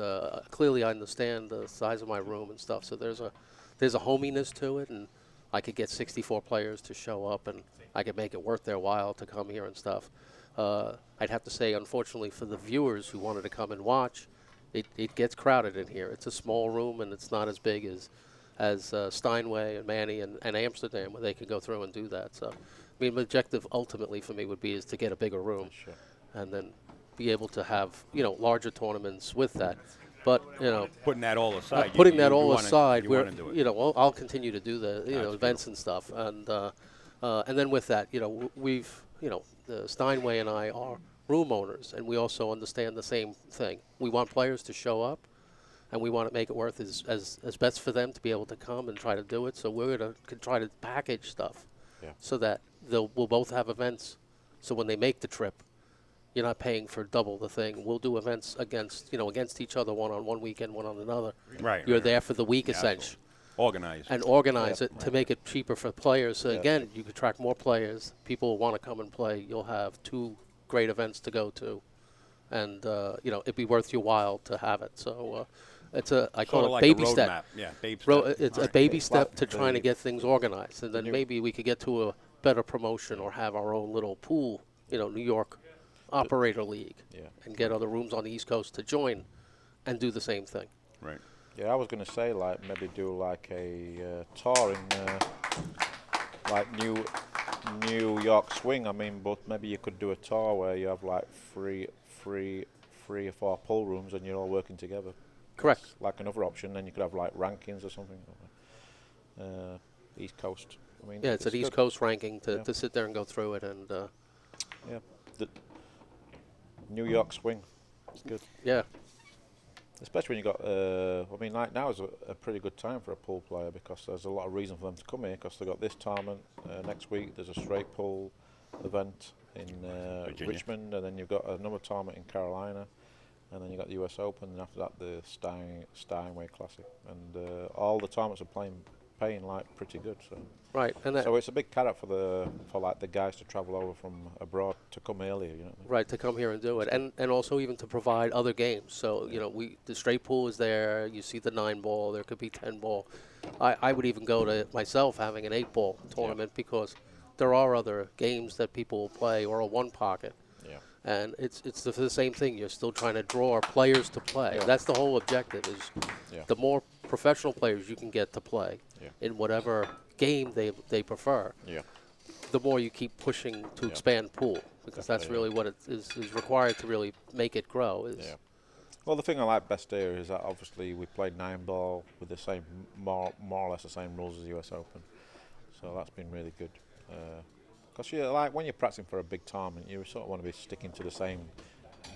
clearly I understand the size of my room and stuff. So there's a hominess to it, and I could get 64 players to show up, and I could make it worth their while to come here and stuff. I'd have to say, unfortunately, for the viewers who wanted to come and watch, it gets crowded in here. It's a small room, and it's not as big as Steinway and Manny and Amsterdam, where they can go through and do that. So, I mean, the objective ultimately for me would be is to get a bigger room, and then be able to have larger tournaments with that. But Putting that all aside, putting you, that you all wanna, aside, you we're want to do it. I'll continue to do the That's events and stuff, and then with that, we've the Steinway and I are room owners, and we also understand the same thing. We want players to show up, and we want to make it worth as best for them to be able to come and try to do it. So we're going to try to package stuff so that we'll both have events. So when they make the trip, you're not paying for double the thing. We'll do events against each other, one on one weekend, one on another. Right. You're right, there right. for the week, Yeah, essentially. Organized. And organize it to make it cheaper for players. So again, you could attract more players. People will want to come and play. You'll have 2 great events to go to, and it'd be worth your while to have it. So it's I call Sort it of like baby a step. roadmap. Yeah, baby step. It's All a right. baby It's step like to trying to the- get things organized, and then new- maybe we could get to a better promotion or have our own little pool. New York Operator League, and get other rooms on the East Coast to join and do the same thing. Right. Yeah, I was going to say like maybe do like a tour in like New York swing. I mean, but maybe you could do a tour where you have like three or 4 pool rooms and you're all working together. Correct. That's like another option. Then you could have like rankings or something. East Coast. I mean, Yeah, it's an East good. Coast ranking to sit there and go through it, and Yeah, the New York swing. It's good. yeah. Especially when you got, I mean, like now is a pretty good time for a pool player because there's a lot of reason for them to come here because they've got this tournament next week. There's a straight pool event in Richmond, and then you've got another tournament in Carolina, and then you've got the US Open, and after that the Steinway Classic, and all the tournaments are paying like pretty good. So Right, and that, so it's a big carrot for like the guys to travel over from abroad to come earlier, you know. right, to come here and do it, and also even to provide other games. So the straight pool is there. You see the 9-ball. There could be 10-ball. I would even go to myself having an 8-ball tournament because there are other games that people will play, or a 1-pocket. Yeah. And it's the same thing. You're still trying to draw players to play. Yeah. That's the whole objective. Is the more professional players you can get to play in whatever game they prefer, the more you keep pushing to expand pool, because that's really what it is required to really make it grow. Well, the thing I like best here is that obviously we played 9-ball with the same, more or less the same rules as the US Open, so that's been really good. Because like when you're practicing for a big tournament, you sort of want to be sticking to the same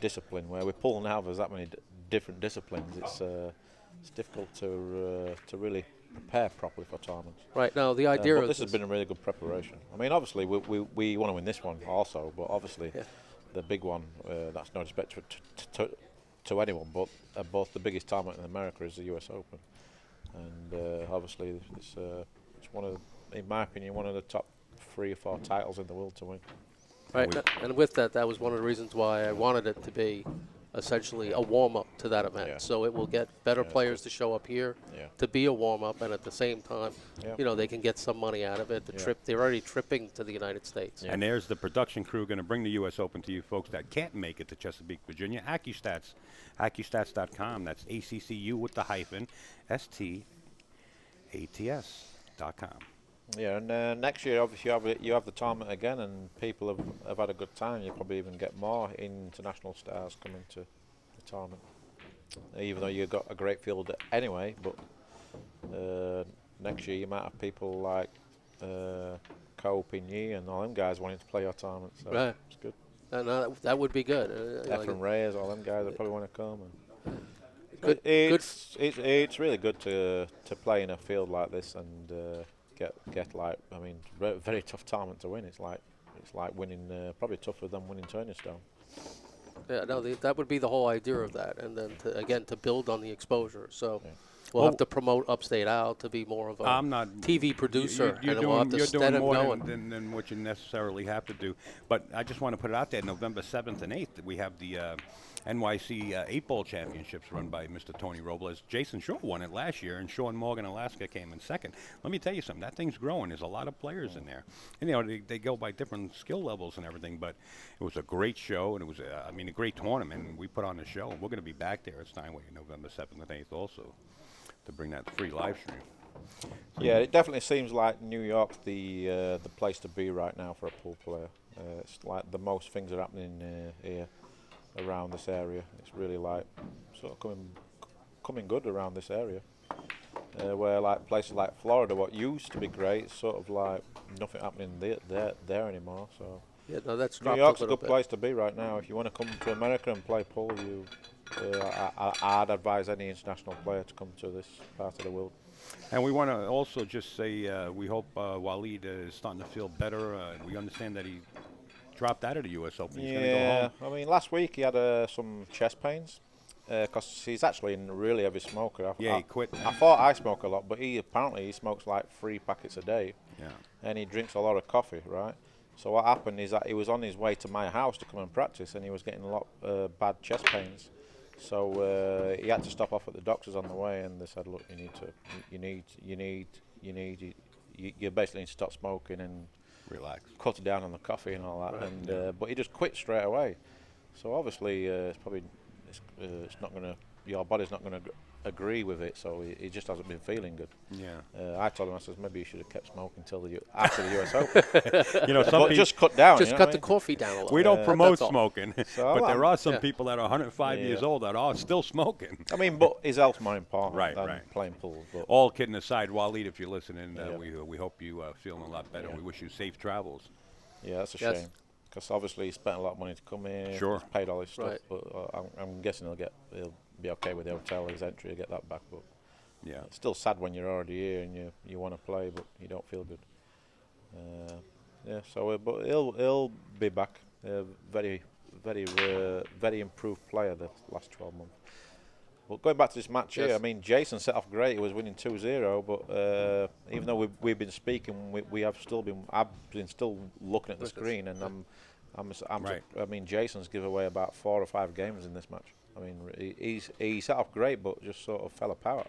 discipline. Where with pool now, there's that many different disciplines. It's difficult to really prepare properly for tournaments. Right, now the idea but is this has been a really good preparation. I mean, obviously we want to win this one also, but obviously the big one, that's no respect to anyone, but both the biggest tournament in America is the US Open, and obviously it's one of, in my opinion, one of the top 3 or 4 titles in the world to win. right, and with that was one of the reasons why I wanted it to be essentially a warm-up to that event. So it will get better players to show up here to be a warm-up, and at the same time, they can get some money out of it. They're already tripping to the United States. And there's the production crew going to bring the U.S. Open to you folks that can't make it to Chesapeake, Virginia. AccuStats, AccuStats.com. That's ACCU with the hyphen, STATS.com. Yeah, and next year obviously you have the tournament again, and people have had a good time. You probably even get more international stars coming to the tournament, even though you've got a great field anyway. But next year you might have people like Ko Pinyi and all them guys wanting to play your tournament. So Right. it's good. And that would be good. Efren Reyes, all them guys that probably want to come. Good- It's really good to play in a field like this and get like, I mean, very tough tournament to win. It's like winning, probably tougher than winning Turner Stone. Yeah, no, that would be the whole idea of that, and then to build on the exposure. So we'll have to promote Upstate Al to be more of a I'm not TV producer, You're and we'll have to doing stead him more going. than what you necessarily have to do. But I just want to put it out there. November 7th and 8th, we have the NYC 8-ball championships run by Mr. Tony Robles. Jason Shaw won it last year, and Sean Morgan, Alaska, came in second. Let me tell you something. That thing's growing. There's a lot of players in there. And, they go by different skill levels and everything, but it was a great show, and it was, a great tournament, and we put on the show. And we're going to be back there at Steinway November 7th and 8th also to bring that free live stream. Yeah, it definitely seems like New York's the place to be right now for a pool player. It's like the most things are happening here around this area. It's really like sort of coming good around this area. Where like places like Florida, what used to be great, it's sort of like nothing happening there anymore. So Yeah, no, that's New dropped York's a a little good bit. place to be right now. If you want to come to America and play pool, I'd advise any international player to come to this part of the world. And we want to also just say we hope Waleed is starting to feel better. We understand that he dropped out of the U.S. Open. He's going to go Yeah, home. I mean, last week he had some chest pains because he's actually a really heavy smoker. Yeah, he quit. I thought I smoke a lot, but he smokes like 3 packets a day, Yeah. and he drinks a lot of coffee, right? So what happened is that he was on his way to my house to come and practice, and he was getting a lot bad chest pains. So he had to stop off at the doctor's on the way, and they said, look, you basically need to stop smoking and Relax. cut down on the coffee and all that. Right. And but he just quit straight away. So obviously it's not going to, your body's not going to agree with it. So he just hasn't been feeling good. Yeah. I told him, I said, maybe you should have kept smoking till after the US Open. You know, some But people, just cut down. Just you know cut what the I mean? coffee down a little. we don't bit. promote That's all. smoking, So but there are some yeah. people that are 105 years Yeah. old that are still smoking. I mean, but his health's more important Right, than right. playing pool. But All kidding aside, Waleed, if you're listening, Yeah. we hope you feeling a lot better. Yeah. We wish you safe travels. yeah, that's a Yes. shame. Because obviously he spent a lot of money to come here. Sure. He's paid all his stuff. Right. But I'm guessing he'll be okay with the hotel, his entry, he'll get that back. But Yeah. it's still sad when you're already here and you want to play, but you don't feel good. Yeah. So but he'll be back. Very improved player the last 12 months. But going back to this match Yes. here, I mean, Jason set off great. He was winning 2-0, but even though we've been speaking, I've been still looking at the screen, and Right. I mean, Jason's give away about 4 or 5 games in this match. I mean, he set off great, but just sort of fell apart.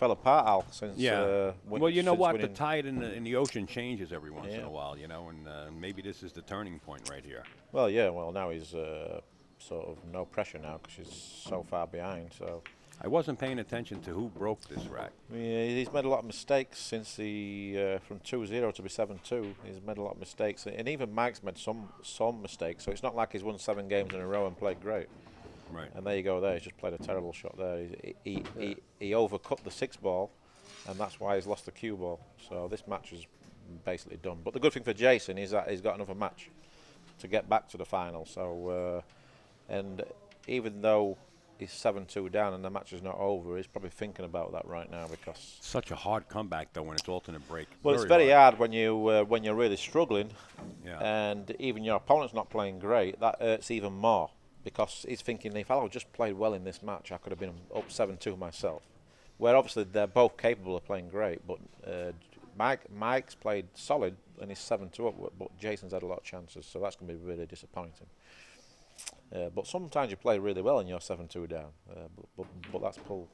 Al, since Yeah. Well, you know since what? The winning. tide in the ocean changes every once in Yeah. a while, you know, and maybe this is the turning point right here. Well, yeah. Well, now he's sort of no pressure now because he's so far behind. So I wasn't paying attention to who broke this rack. yeah, he's made a lot of mistakes since from 2-0 to be 7-2. He's made a lot of mistakes, and even Mike's made some mistakes. So it's not like he's won 7 games in a row and played great. Right. And there you go. There, he's just played a terrible shot there. He overcut the 6 ball, and that's why he's lost the cue ball. So this match is basically done. But the good thing for Jason is that he's got another match to get back to the final. So and even though he's 7-2 down and the match is not over, he's probably thinking about that right now because. Such a hard comeback though when it's alternate break. Well, it's very hard when you're really struggling, Yeah. and even your opponent's not playing great. That hurts even more because he's thinking, if I just played well in this match, I could have been up 7-2 myself. Where obviously they're both capable of playing great, but Mike's played solid and he's 7-2 up, but Jason's had a lot of chances, so that's going to be really disappointing. But sometimes you play really well and you're 7-2 down, but that's pull.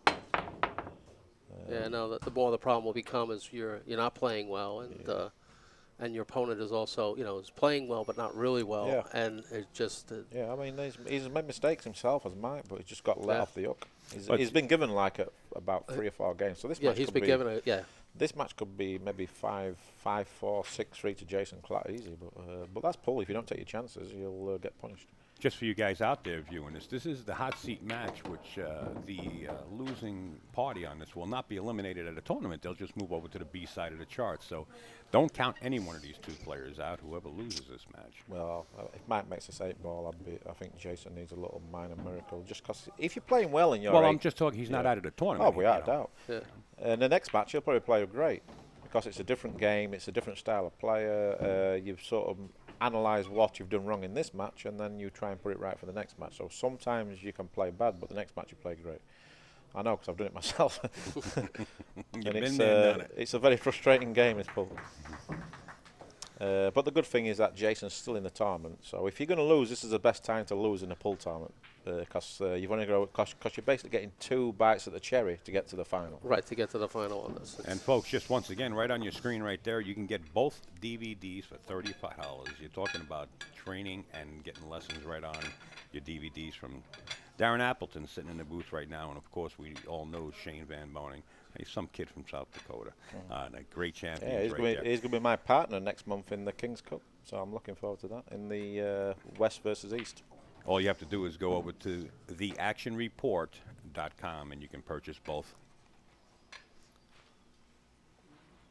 Yeah, no, the more the problem will become is you're not playing well, and your opponent is also, is playing well but not really well, Yeah. and it's just Yeah, I mean, he's made mistakes himself as Mike, but he's just got let Yeah. off the hook. But He's been given like about 3 or 4 games, so this yeah, match he's could been be, given a This match could be maybe 5-4, 6-3 to Jason Klatt easy, but that's pull. If you don't take your chances, you'll get punished. Just for you guys out there viewing this is the hot seat match, which the losing party on this will not be eliminated at a tournament. They'll just move over to the B side of the chart. So don't count any one of these 2 players out, whoever loses this match. Well, if Mike makes this 8 ball, I think Jason needs a little minor miracle. Just because if you're playing well in your Well, 8, I'm just talking, he's not yeah. out of the tournament. Oh, without a doubt. yeah. And the next match, he'll probably play great because it's a different game, it's a different style of player. You've sort of analyse what you've done wrong in this match, and then you try and put it right for the next match. So sometimes you can play bad, but the next match you play great. I know because I've done it myself. You've And been there and done it. it's a very frustrating game, this pull. But the good thing is that Jason's still in the tournament. So if you're going to lose, this is the best time to lose in a pull tournament because you've only got because you're basically getting 2 bites at the cherry to get to the final. Right, to get to the final on this. And folks, just once again, right on your screen right there, you can get both DVDs for $35. You're talking about training and getting lessons right on your DVDs from Darren Appleton sitting in the booth right now. And, of course, we all know Shane Van Boning. He's some kid from South Dakota. And a great champion Yeah, he's right going there. to be my partner next month in the King's Cup. So I'm looking forward to that in the West versus East. All you have to do is go over to theactionreport.com and you can purchase both.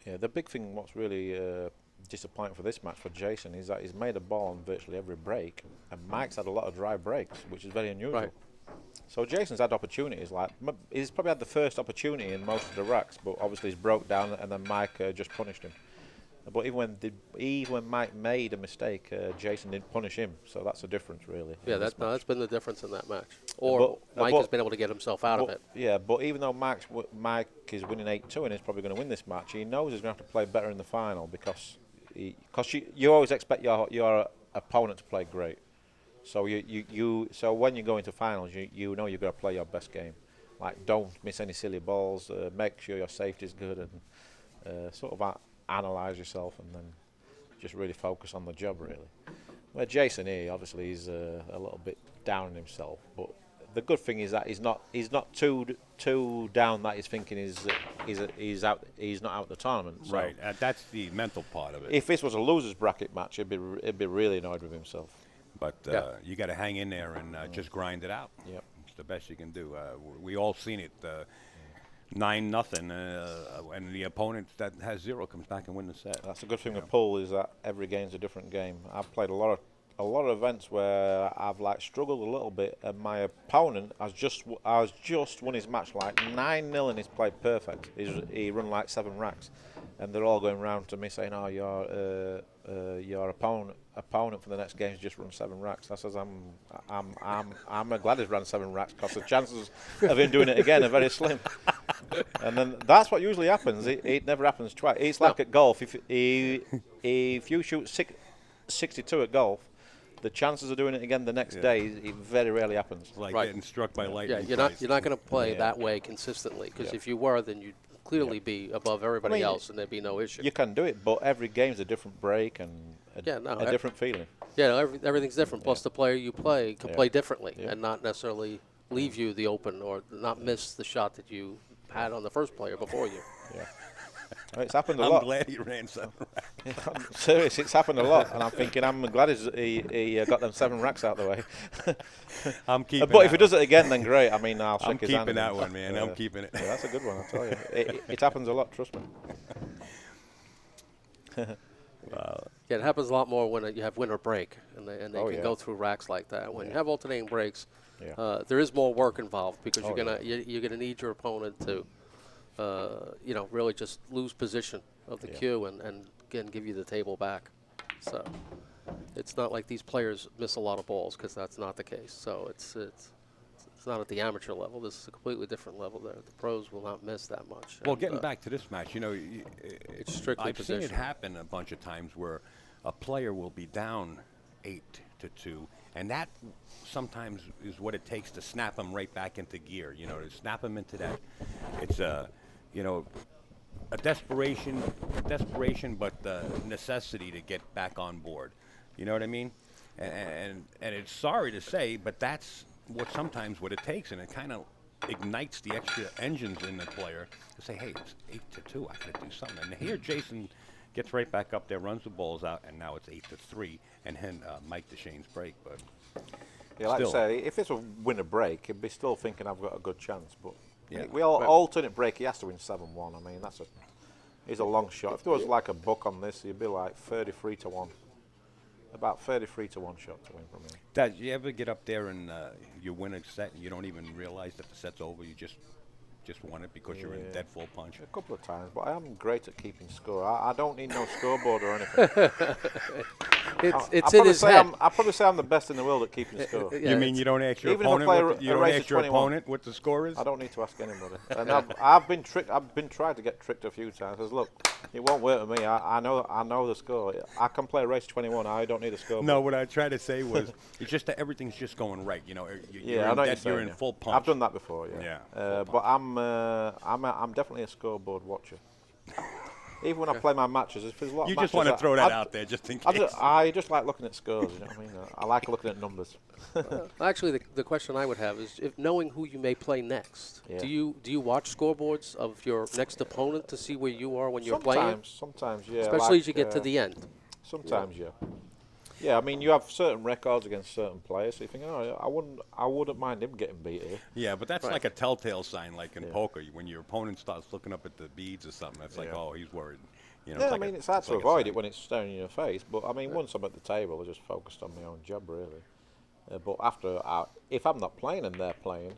Yeah, the big thing, what's really disappointing for this match for Jason is that he's made a ball on virtually every break, and Mike's had a lot of dry breaks, which is very unusual. Right. So Jason's had opportunities, like he's probably had the first opportunity in most of the racks, but obviously he's broke down, and then Mike just punished him. But even when Mike made a mistake, Jason didn't punish him, so that's a difference, really. Yeah, that's been the difference in that match. Or Mike has been able to get himself out of it. Yeah, but even though Mike is winning 8-2 and he's probably going to win this match, he knows he's going to have to play better in the final because you always expect your opponent to play great. So so when you go into finals, you know you've got to play your best game. Like, don't miss any silly balls. Make sure your safety is good, and sort of analyze yourself, and then just really focus on the job, really. Where Jason here, obvious't he's a little bit down on himself, but the good thing is that he's not too down that he's thinking he's not out the tournament. So Right, that's the mental part of it. if this was a losers bracket match, he'd be really annoyed with himself. But you got to hang in there and just grind it out. Yep. It's the best you can do. We all seen it. 9-0, and the opponent that has 0 comes back and wins the set. That's a good thing with pool, is that every game's a different game. I've played a lot of events where I've struggled a little bit, and my opponent has just won his match 9-0, and he's played perfect. He run 7 racks, and they're all going round to me saying, "Oh, your opponent for the next game has just run 7 racks." I says, "I'm glad he's run 7 racks, because the chances of him doing it again are very slim." And then that's what usually happens. It never happens twice. It's like at golf. If you shoot 62 at golf, the chances of doing it again the next day, it very rarely happens. Like getting struck by lightning. Yeah, you're not going to play that way consistently, because if you were, then you'd clearly be above everybody else, and there'd be no issue. You can do it, but every game's a different break and a different feeling. Yeah, everything's different. Plus, the player you play can play differently and not necessarily leave you the open or not miss the shot that you had on the first player before you. Yeah. It's happened a lot. I'm glad he ran 7 racks. I'm serious, it's happened a lot, and I'm thinking I'm glad he got them 7 racks out of the way. I'm keeping. But if he does it again, then great. I mean, I'll shake his hand. I'm keeping that one, man. I'm keeping it. Yeah, that's a good one, I tell you. It happens a lot, trust me. Wow. Yeah, it happens a lot more when you have winter break, and they can go through racks like that. When you have alternating breaks, there is more work involved, because you're gonna need your opponent to, really just lose position of the cue and again give you the table back. So it's not like these players miss a lot of balls, because that's not the case. So it's not at the amateur level. This is a completely different level there. The pros will not miss that much. Well, getting back to this match, it's strictly I've seen it happen a bunch of times where a player will be down 8-2, and that sometimes is what it takes to snap them right back into gear. To snap them into that. It's a desperation, but the necessity to get back on board. You know what I mean? And it's sorry to say, but that's sometimes what it takes, and it kind of ignites the extra engines in the player to say, "Hey, it's 8-2. I got to do something." And here, Jason gets right back up there, runs the balls out, and now it's 8-3, and then Mike Dechaine's break. But like I say, if it's a winner break, he'd be still thinking I've got a good chance. But we all alternate break. He has to win 7-1. I mean, he's a long shot. If there was a book on this, he'd be 33-1. About 33-1 shot to win from him. Dad, you ever get up there and you win a set and you don't even realize that the set's over? You just won it because you're in dead full punch? A couple of times, but I am great at keeping score. I don't need no scoreboard or anything. it's in his head. I'll probably say I'm the best in the world at keeping score. You mean you don't ask your Even if I play opponent what the score is? I don't need to ask anybody. And I've been tricked. I've been tried to get tricked a few times. I says, look, it won't work with me. I know the score. I can play a race 21. I don't need a score. No, what I tried to say was it's just that everything's just going right. You're in full punch. I've done that before. Yeah. But I'm definitely a scoreboard watcher. Even when I play my matches, if there's a lot of you matches, just want to throw that out there just in case. I just like looking at scores. You know what I mean? I like looking at numbers. Actually, the question I would have is, if knowing who you may play next, do you watch scoreboards of your next opponent to see where you are when you're playing? Sometimes, yeah. Especially as you get to the end. Sometimes, yeah. Yeah, I mean, you have certain records against certain players, so you think, oh, I wouldn't mind him getting beat here. Yeah, but that's Right. like a telltale sign, like in Yeah. poker. When your opponent starts looking up at the beads or something, that's like, Yeah. oh, he's worried. You know, Yeah, it's I like mean, it's hard it's to like a avoid sign. it when it's staring in your face, but I mean, once I'm at the table, I just focused on my own job, really. But after, if I'm not playing and they're playing,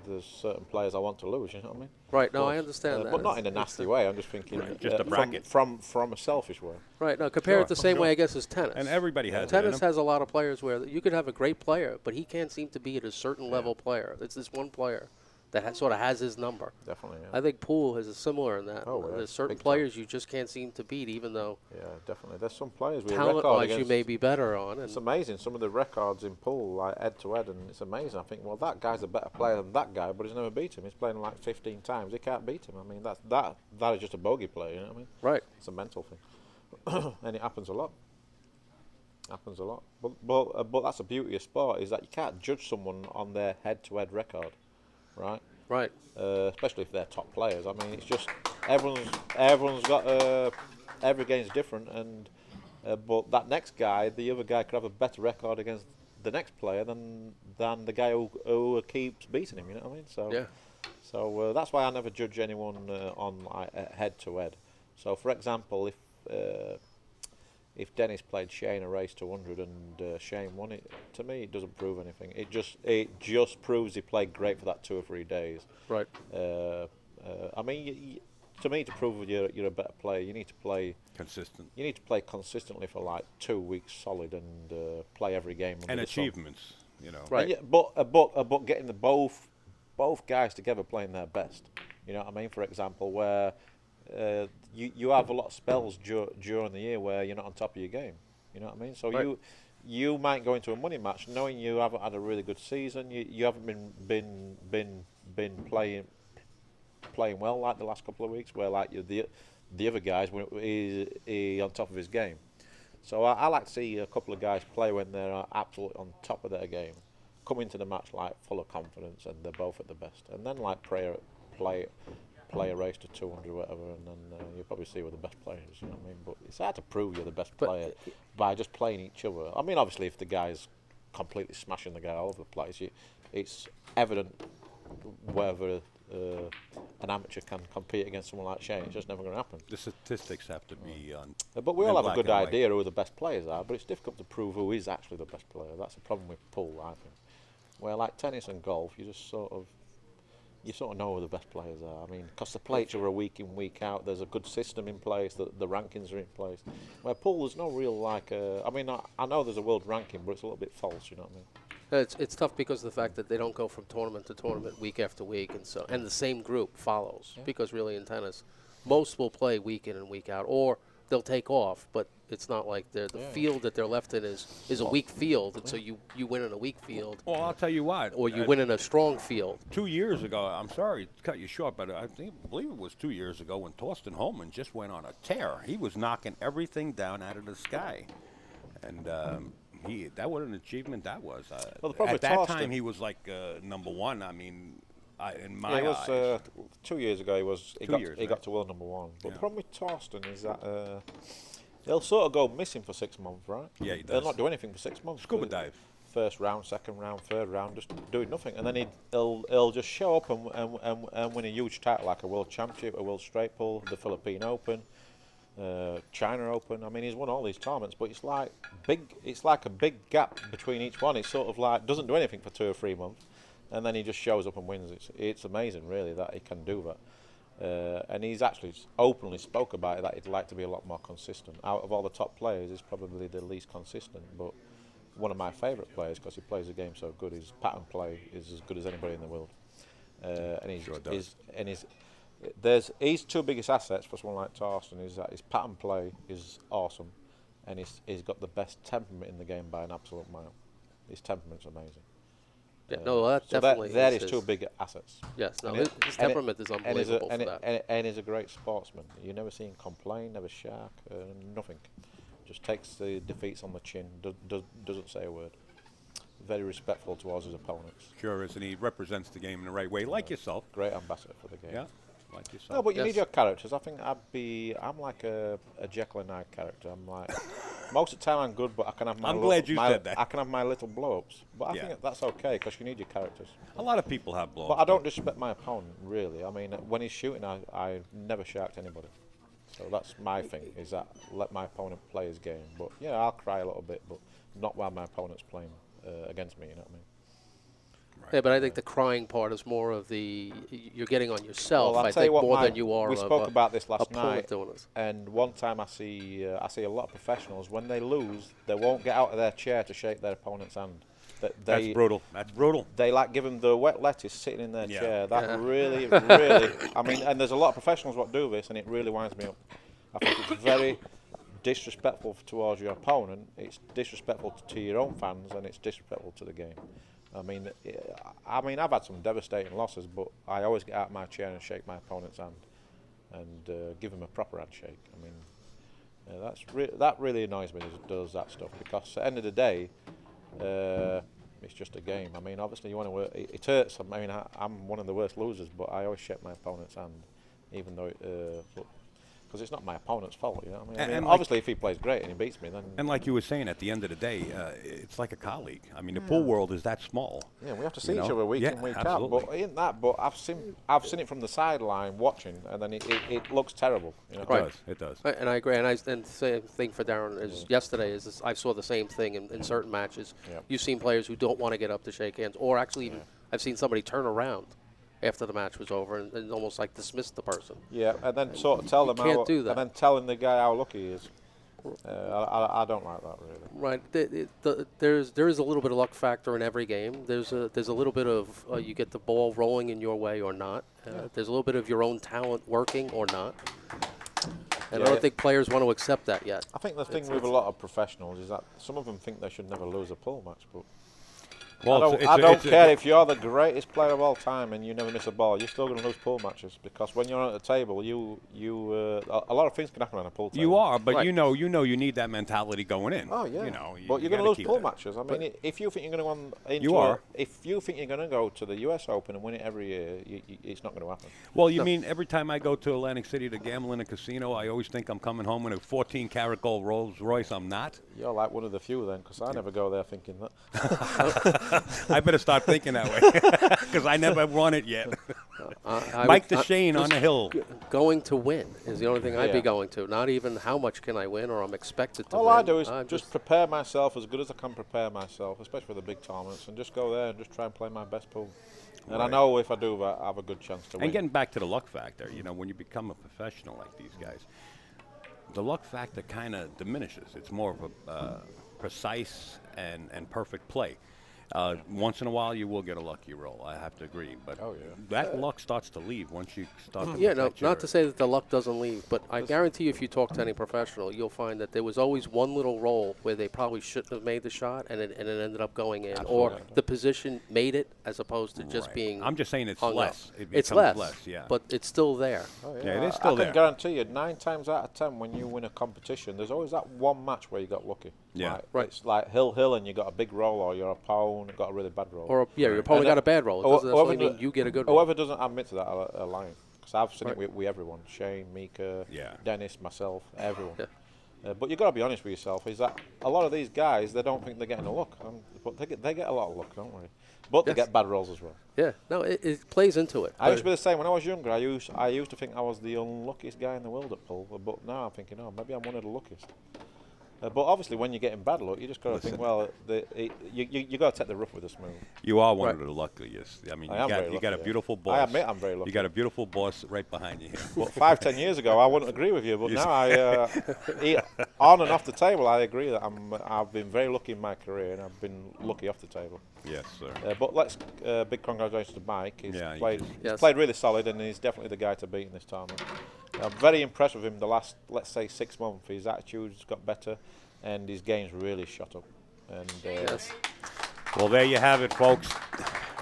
there's certain players I want to lose, you know what I mean? Right. No, I But, understand that. but not in a It's nasty way. I'm just thinking Right, just a bracket. from a selfish way. Right. No, compare Sure, it the same sure. way, I guess, as tennis. And everybody has it in Tennis them. has a lot of players where you could have a great player, but he can't seem to be at a certain level player. It's this one player that sort of has his number. Definitely, yeah. I think pool is similar in that. Oh, yeah, There's certain big time. players you just can't seem to beat, even though Yeah, definitely. There's some players with a record talent-wise against. you may be better on. It's And amazing, some of the records in pool, like head to head, and it's amazing. I think, well, that guy's a better player than that guy, but he's never beat him. He's playing like 15 times. He can't beat him. I mean, that is just a bogey player, you know what I mean? right. It's a mental thing. And it happens a lot. Happens a lot. But that's the beauty of sport, is that you can't judge someone on their head-to-head record, right? Right. Especially if they're top players. I mean, it's just everyone's got every game's different, and but that next guy, the other guy, could have a better record against the next player than the guy who keeps beating him. You know what I mean? So Yeah. so that's why I never judge anyone on head to head. So, for example, if Dennis played Shane a race to 100 and Shane won it, to me it doesn't prove anything. It just proves he played great for that 2 or 3 days. Right. I mean, to me, to prove you're a better player, you need to play Consistent. You need to play consistently for like 2 weeks solid and play every game. under And the sun. achievements, you know. Right. And but getting the both guys together playing their best. You know what I mean? For example, where you have a lot of spells during the year where you're not on top of your game. You know what I mean? So Right. you might go into a money match knowing you haven't had a really good season. You haven't been playing well like the last couple of weeks, where like the other guys is on top of his game. So I like to see a couple of guys play when they're absolutely on top of their game, come into the match like full of confidence, and they're both at the best, and then like play a race to 200 or whatever, and then you'll probably see who the best player is. You know what I mean? But it's hard to prove you're the best But player by just playing each other. I mean, obviously, if the guy's completely smashing the guy all over the place, it's evident whether an amateur can compete against someone like Shane. It's just never going to happen. The statistics have to be on. But we in all have a black good and white. idea who the best players are, but it's difficult to prove who is actually the best player. That's the problem with pool, I think. Where like tennis and golf, you sort of know who the best players are. I mean, because they play each other week in, week out. There's a good system in place. The rankings are in place. Where pool, there's no real like. I mean, I know there's a world ranking, but it's a little bit false. You know what I mean? It's tough because of the fact that they don't go from tournament to tournament week after week, and the same group follows. Because really in tennis, most will play week in and week out, or they'll take off. But it's not like the field that they're left in is a weak field, and so you win in a weak field, Well, I'll tell you what. or you win in a strong field. 2 years ago, I'm sorry to cut you short, but I believe it was 2 years ago when Torsten Holman just went on a tear. He was knocking everything down out of the sky, and that was an achievement. That was. Well, the problem at with that Torsten- time, he was like number one. I mean, in my Yeah, it was eyes. 2 years ago. He 2 years, got right. to world number one. But Yeah. the problem with Torsten is that he'll sort of go missing for 6 months, right? Yeah, he He'll does. not do anything for 6 months. Scuba dive. First round, second round, third round, just doing nothing, and then he'll just show up and win a huge title like a world championship, a world straight pull, the Philippine Open, China Open. I mean, he's won all these tournaments, but it's like a big gap between each one. It's sort of like doesn't do anything for 2 or 3 months, and then he just shows up and wins. It's amazing, really, that he can do that. And he's actually openly spoke about it, that he'd like to be a lot more consistent. Out of all the top players, he's probably the least consistent, but one of my favourite players because he plays the game so good. His pattern play is as good as anybody in the world, and his 2 biggest assets for someone like Torsten is that his pattern play is awesome, and he's got the best temperament in the game by an absolute mile. His temperament's amazing. Yeah, no, that So definitely that is is 2 big assets. Yes, no, And his it- temperament is and he's unbelievable for that. and he's a great sportsman. You never see him complain, never shark, nothing. Just takes the defeats on the chin, doesn't say a word. Very respectful towards his opponents. Sure is, and he represents the game in the right way, like yourself. Great ambassador for the game. Yeah, like yourself. No, but you Yes. need your characters. I think I'm like a Jekyll and Hyde character. I'm like most of the time I'm good, but I can have my. I'm glad you said that. I can have my little blow-ups, but I Yeah. think that's okay because you need your characters. A lot of people have blows. But I don't disrespect my opponent, really. I mean, when he's shooting, I never sharked anybody. So that's my thing, is that let my opponent play his game. But yeah, I'll cry a little bit, but not while my opponent's playing against me, you know what I mean? Yeah, but I think the crying part is more of you're getting on yourself. Well, I'll I tell you think what, more than you are. we spoke about this last opponent night, doing this. and one time I see a lot of professionals, when they lose, they won't get out of their chair to shake their opponent's hand. That's brutal. That's brutal. They like give them the wet lettuce sitting in their Yeah. chair. That Yeah. really, really, I mean, and there's a lot of professionals what do this, and it really winds me up. I think it's very disrespectful towards your opponent. It's disrespectful to your own fans, and it's disrespectful to the game. I mean, I've had some devastating losses, but I always get out of my chair and shake my opponent's hand, and give him a proper handshake. I mean, that really annoys me. Does that stuff, because at the end of the day, it's just a game. I mean, obviously you want to work. It hurts. I mean, I'm one of the worst losers, but I always shake my opponent's hand, even though because it's not my opponent's fault. You know what I mean? And obviously, if he plays great and he beats me, then. And like you were saying, at the end of the day, it's like a colleague. I mean, the pool world is that small. Yeah, we have to see You each know? other week Yeah, in, week absolutely. out. But in that, I've seen it from the sideline watching, and then it looks terrible. You know? It Right. does. It does. And I agree. And the same thing for Darren is yesterday. I saw the same thing in certain matches. Yep. You've seen players who don't want to get up to shake hands, or actually even I've seen somebody turn around after the match was over and almost like dismiss the person. Yeah, and then sort of tell them can't do that. and then telling the guy how lucky he is. I don't like that really. Right. There is a little bit of luck factor in every game. There's a little bit of you get the ball rolling in your way or not. There's a little bit of your own talent working or not. And I don't think players want to accept that yet. I think the thing with a lot of professionals is that some of them think they should never lose a pool match, but Well, I don't care if you're the greatest player of all time and you never miss a ball. You're still going to lose pool matches, because when you're at the table, a lot of things can happen on a pool table. You are, but Right. you know you need that mentality going in. Oh yeah. You know, but you're going to lose pool matches. I mean, if you think you're going to go You are. if you think you're going to go to the U.S. Open and win it every year, it's not going to happen. Well, you mean every time I go to Atlantic City to gamble in a casino, I always think I'm coming home in a 14-karat gold Rolls Royce. I'm not. You're like one of the few then, because I never go there thinking that. I better start thinking that way, because I never won it yet. Mike Dechaine on the hill. Going to win is the only thing I'd be Yeah. going to. Not even how much can I win or I'm expected to All win. I do is I'm just prepare myself as good as I can prepare myself, especially for the big tournaments, and just go there and just try and play my best pool. And I Right. know if I do that, I have a good chance to win. And getting back to the luck factor, you know, when you become a professional like these guys, the luck factor kind of diminishes. It's more of a precise and perfect play. Once in a while, you will get a lucky roll. I have to agree, but Oh, yeah. that luck starts to leave once you start. To Yeah, no, perfect your- not to say that the luck doesn't leave, but I guarantee you if you talk to any professional, you'll find that there was always one little roll where they probably shouldn't have made the shot and it ended up going in. Or Absolutely. the position made it as opposed to just Right. being I'm just saying it's hung less. up. It It's becomes less, yeah. but it's still there. Oh, Yeah, it is still I there. can guarantee you, 9 times out of 10, when you win a competition, there's always that one match where you got lucky. Yeah. Like, Right. It's like hill, and you got a big roll, or your opponent got a really bad roll. Or, your opponent And got a bad roll. It doesn't necessarily mean you get a good roll. Whoever doesn't admit to that are lying. Because I've seen Right. it with everyone. Shane, Mika, Yeah. Dennis, myself, everyone. Yeah. But you've got to be honest with yourself, is that a lot of these guys, they don't think they're getting a look. But they get a lot of luck, don't they? But Yes. they get bad rolls as well. Yeah, no, it plays into it. I used to be the same. When I was younger, I used to think I was the unluckiest guy in the world at pool. But now I'm thinking, oh, maybe I'm one of the luckiest. But obviously, when you're getting bad luck, you just got to think, well, you got to take the rough with the smooth. You are one Right. of the luckiest. I mean, I am very you got a lucky, yeah. beautiful boss. I admit I'm very lucky. You got a beautiful boss right behind you. But 5-10 years ago, I wouldn't agree with you. But now, on and off the table, I agree that I've been very lucky in my career, and I've been lucky off the table. Yes, sir. But big congratulations to Mike. He's Yeah, played, he's- Yes. played really solid, and he's definitely the guy to beat in this tournament. I'm very impressed with him the last, let's say, 6 months. His attitude's got better, and his game's really shot up. And Yes. Well, there you have it, folks.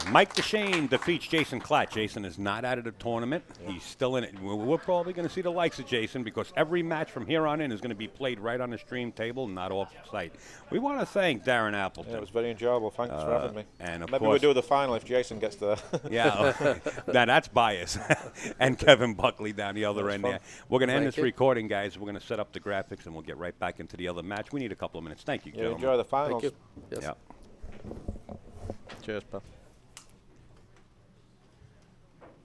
Mike Dechaine defeats Jason Klatt. Jason is not out of the tournament. He's still in it. We're probably going to see the likes of Jason because every match from here on in is going to be played right on the stream table, not off site. We want to thank Darren Appleton. Yeah, it was very enjoyable. Thanks for having me. And of maybe course, we'll do the final if Jason gets there. Yeah, now that's bias. And Kevin Buckley down the other end fun. there. We're going to end Thank this you. recording, guys. We're going to set up the graphics, and we'll get right back into the other match. We need a couple of minutes. Thank you, Yeah, gentlemen. enjoy the finals. Thank you. Yes. Yeah. Cheers, pal.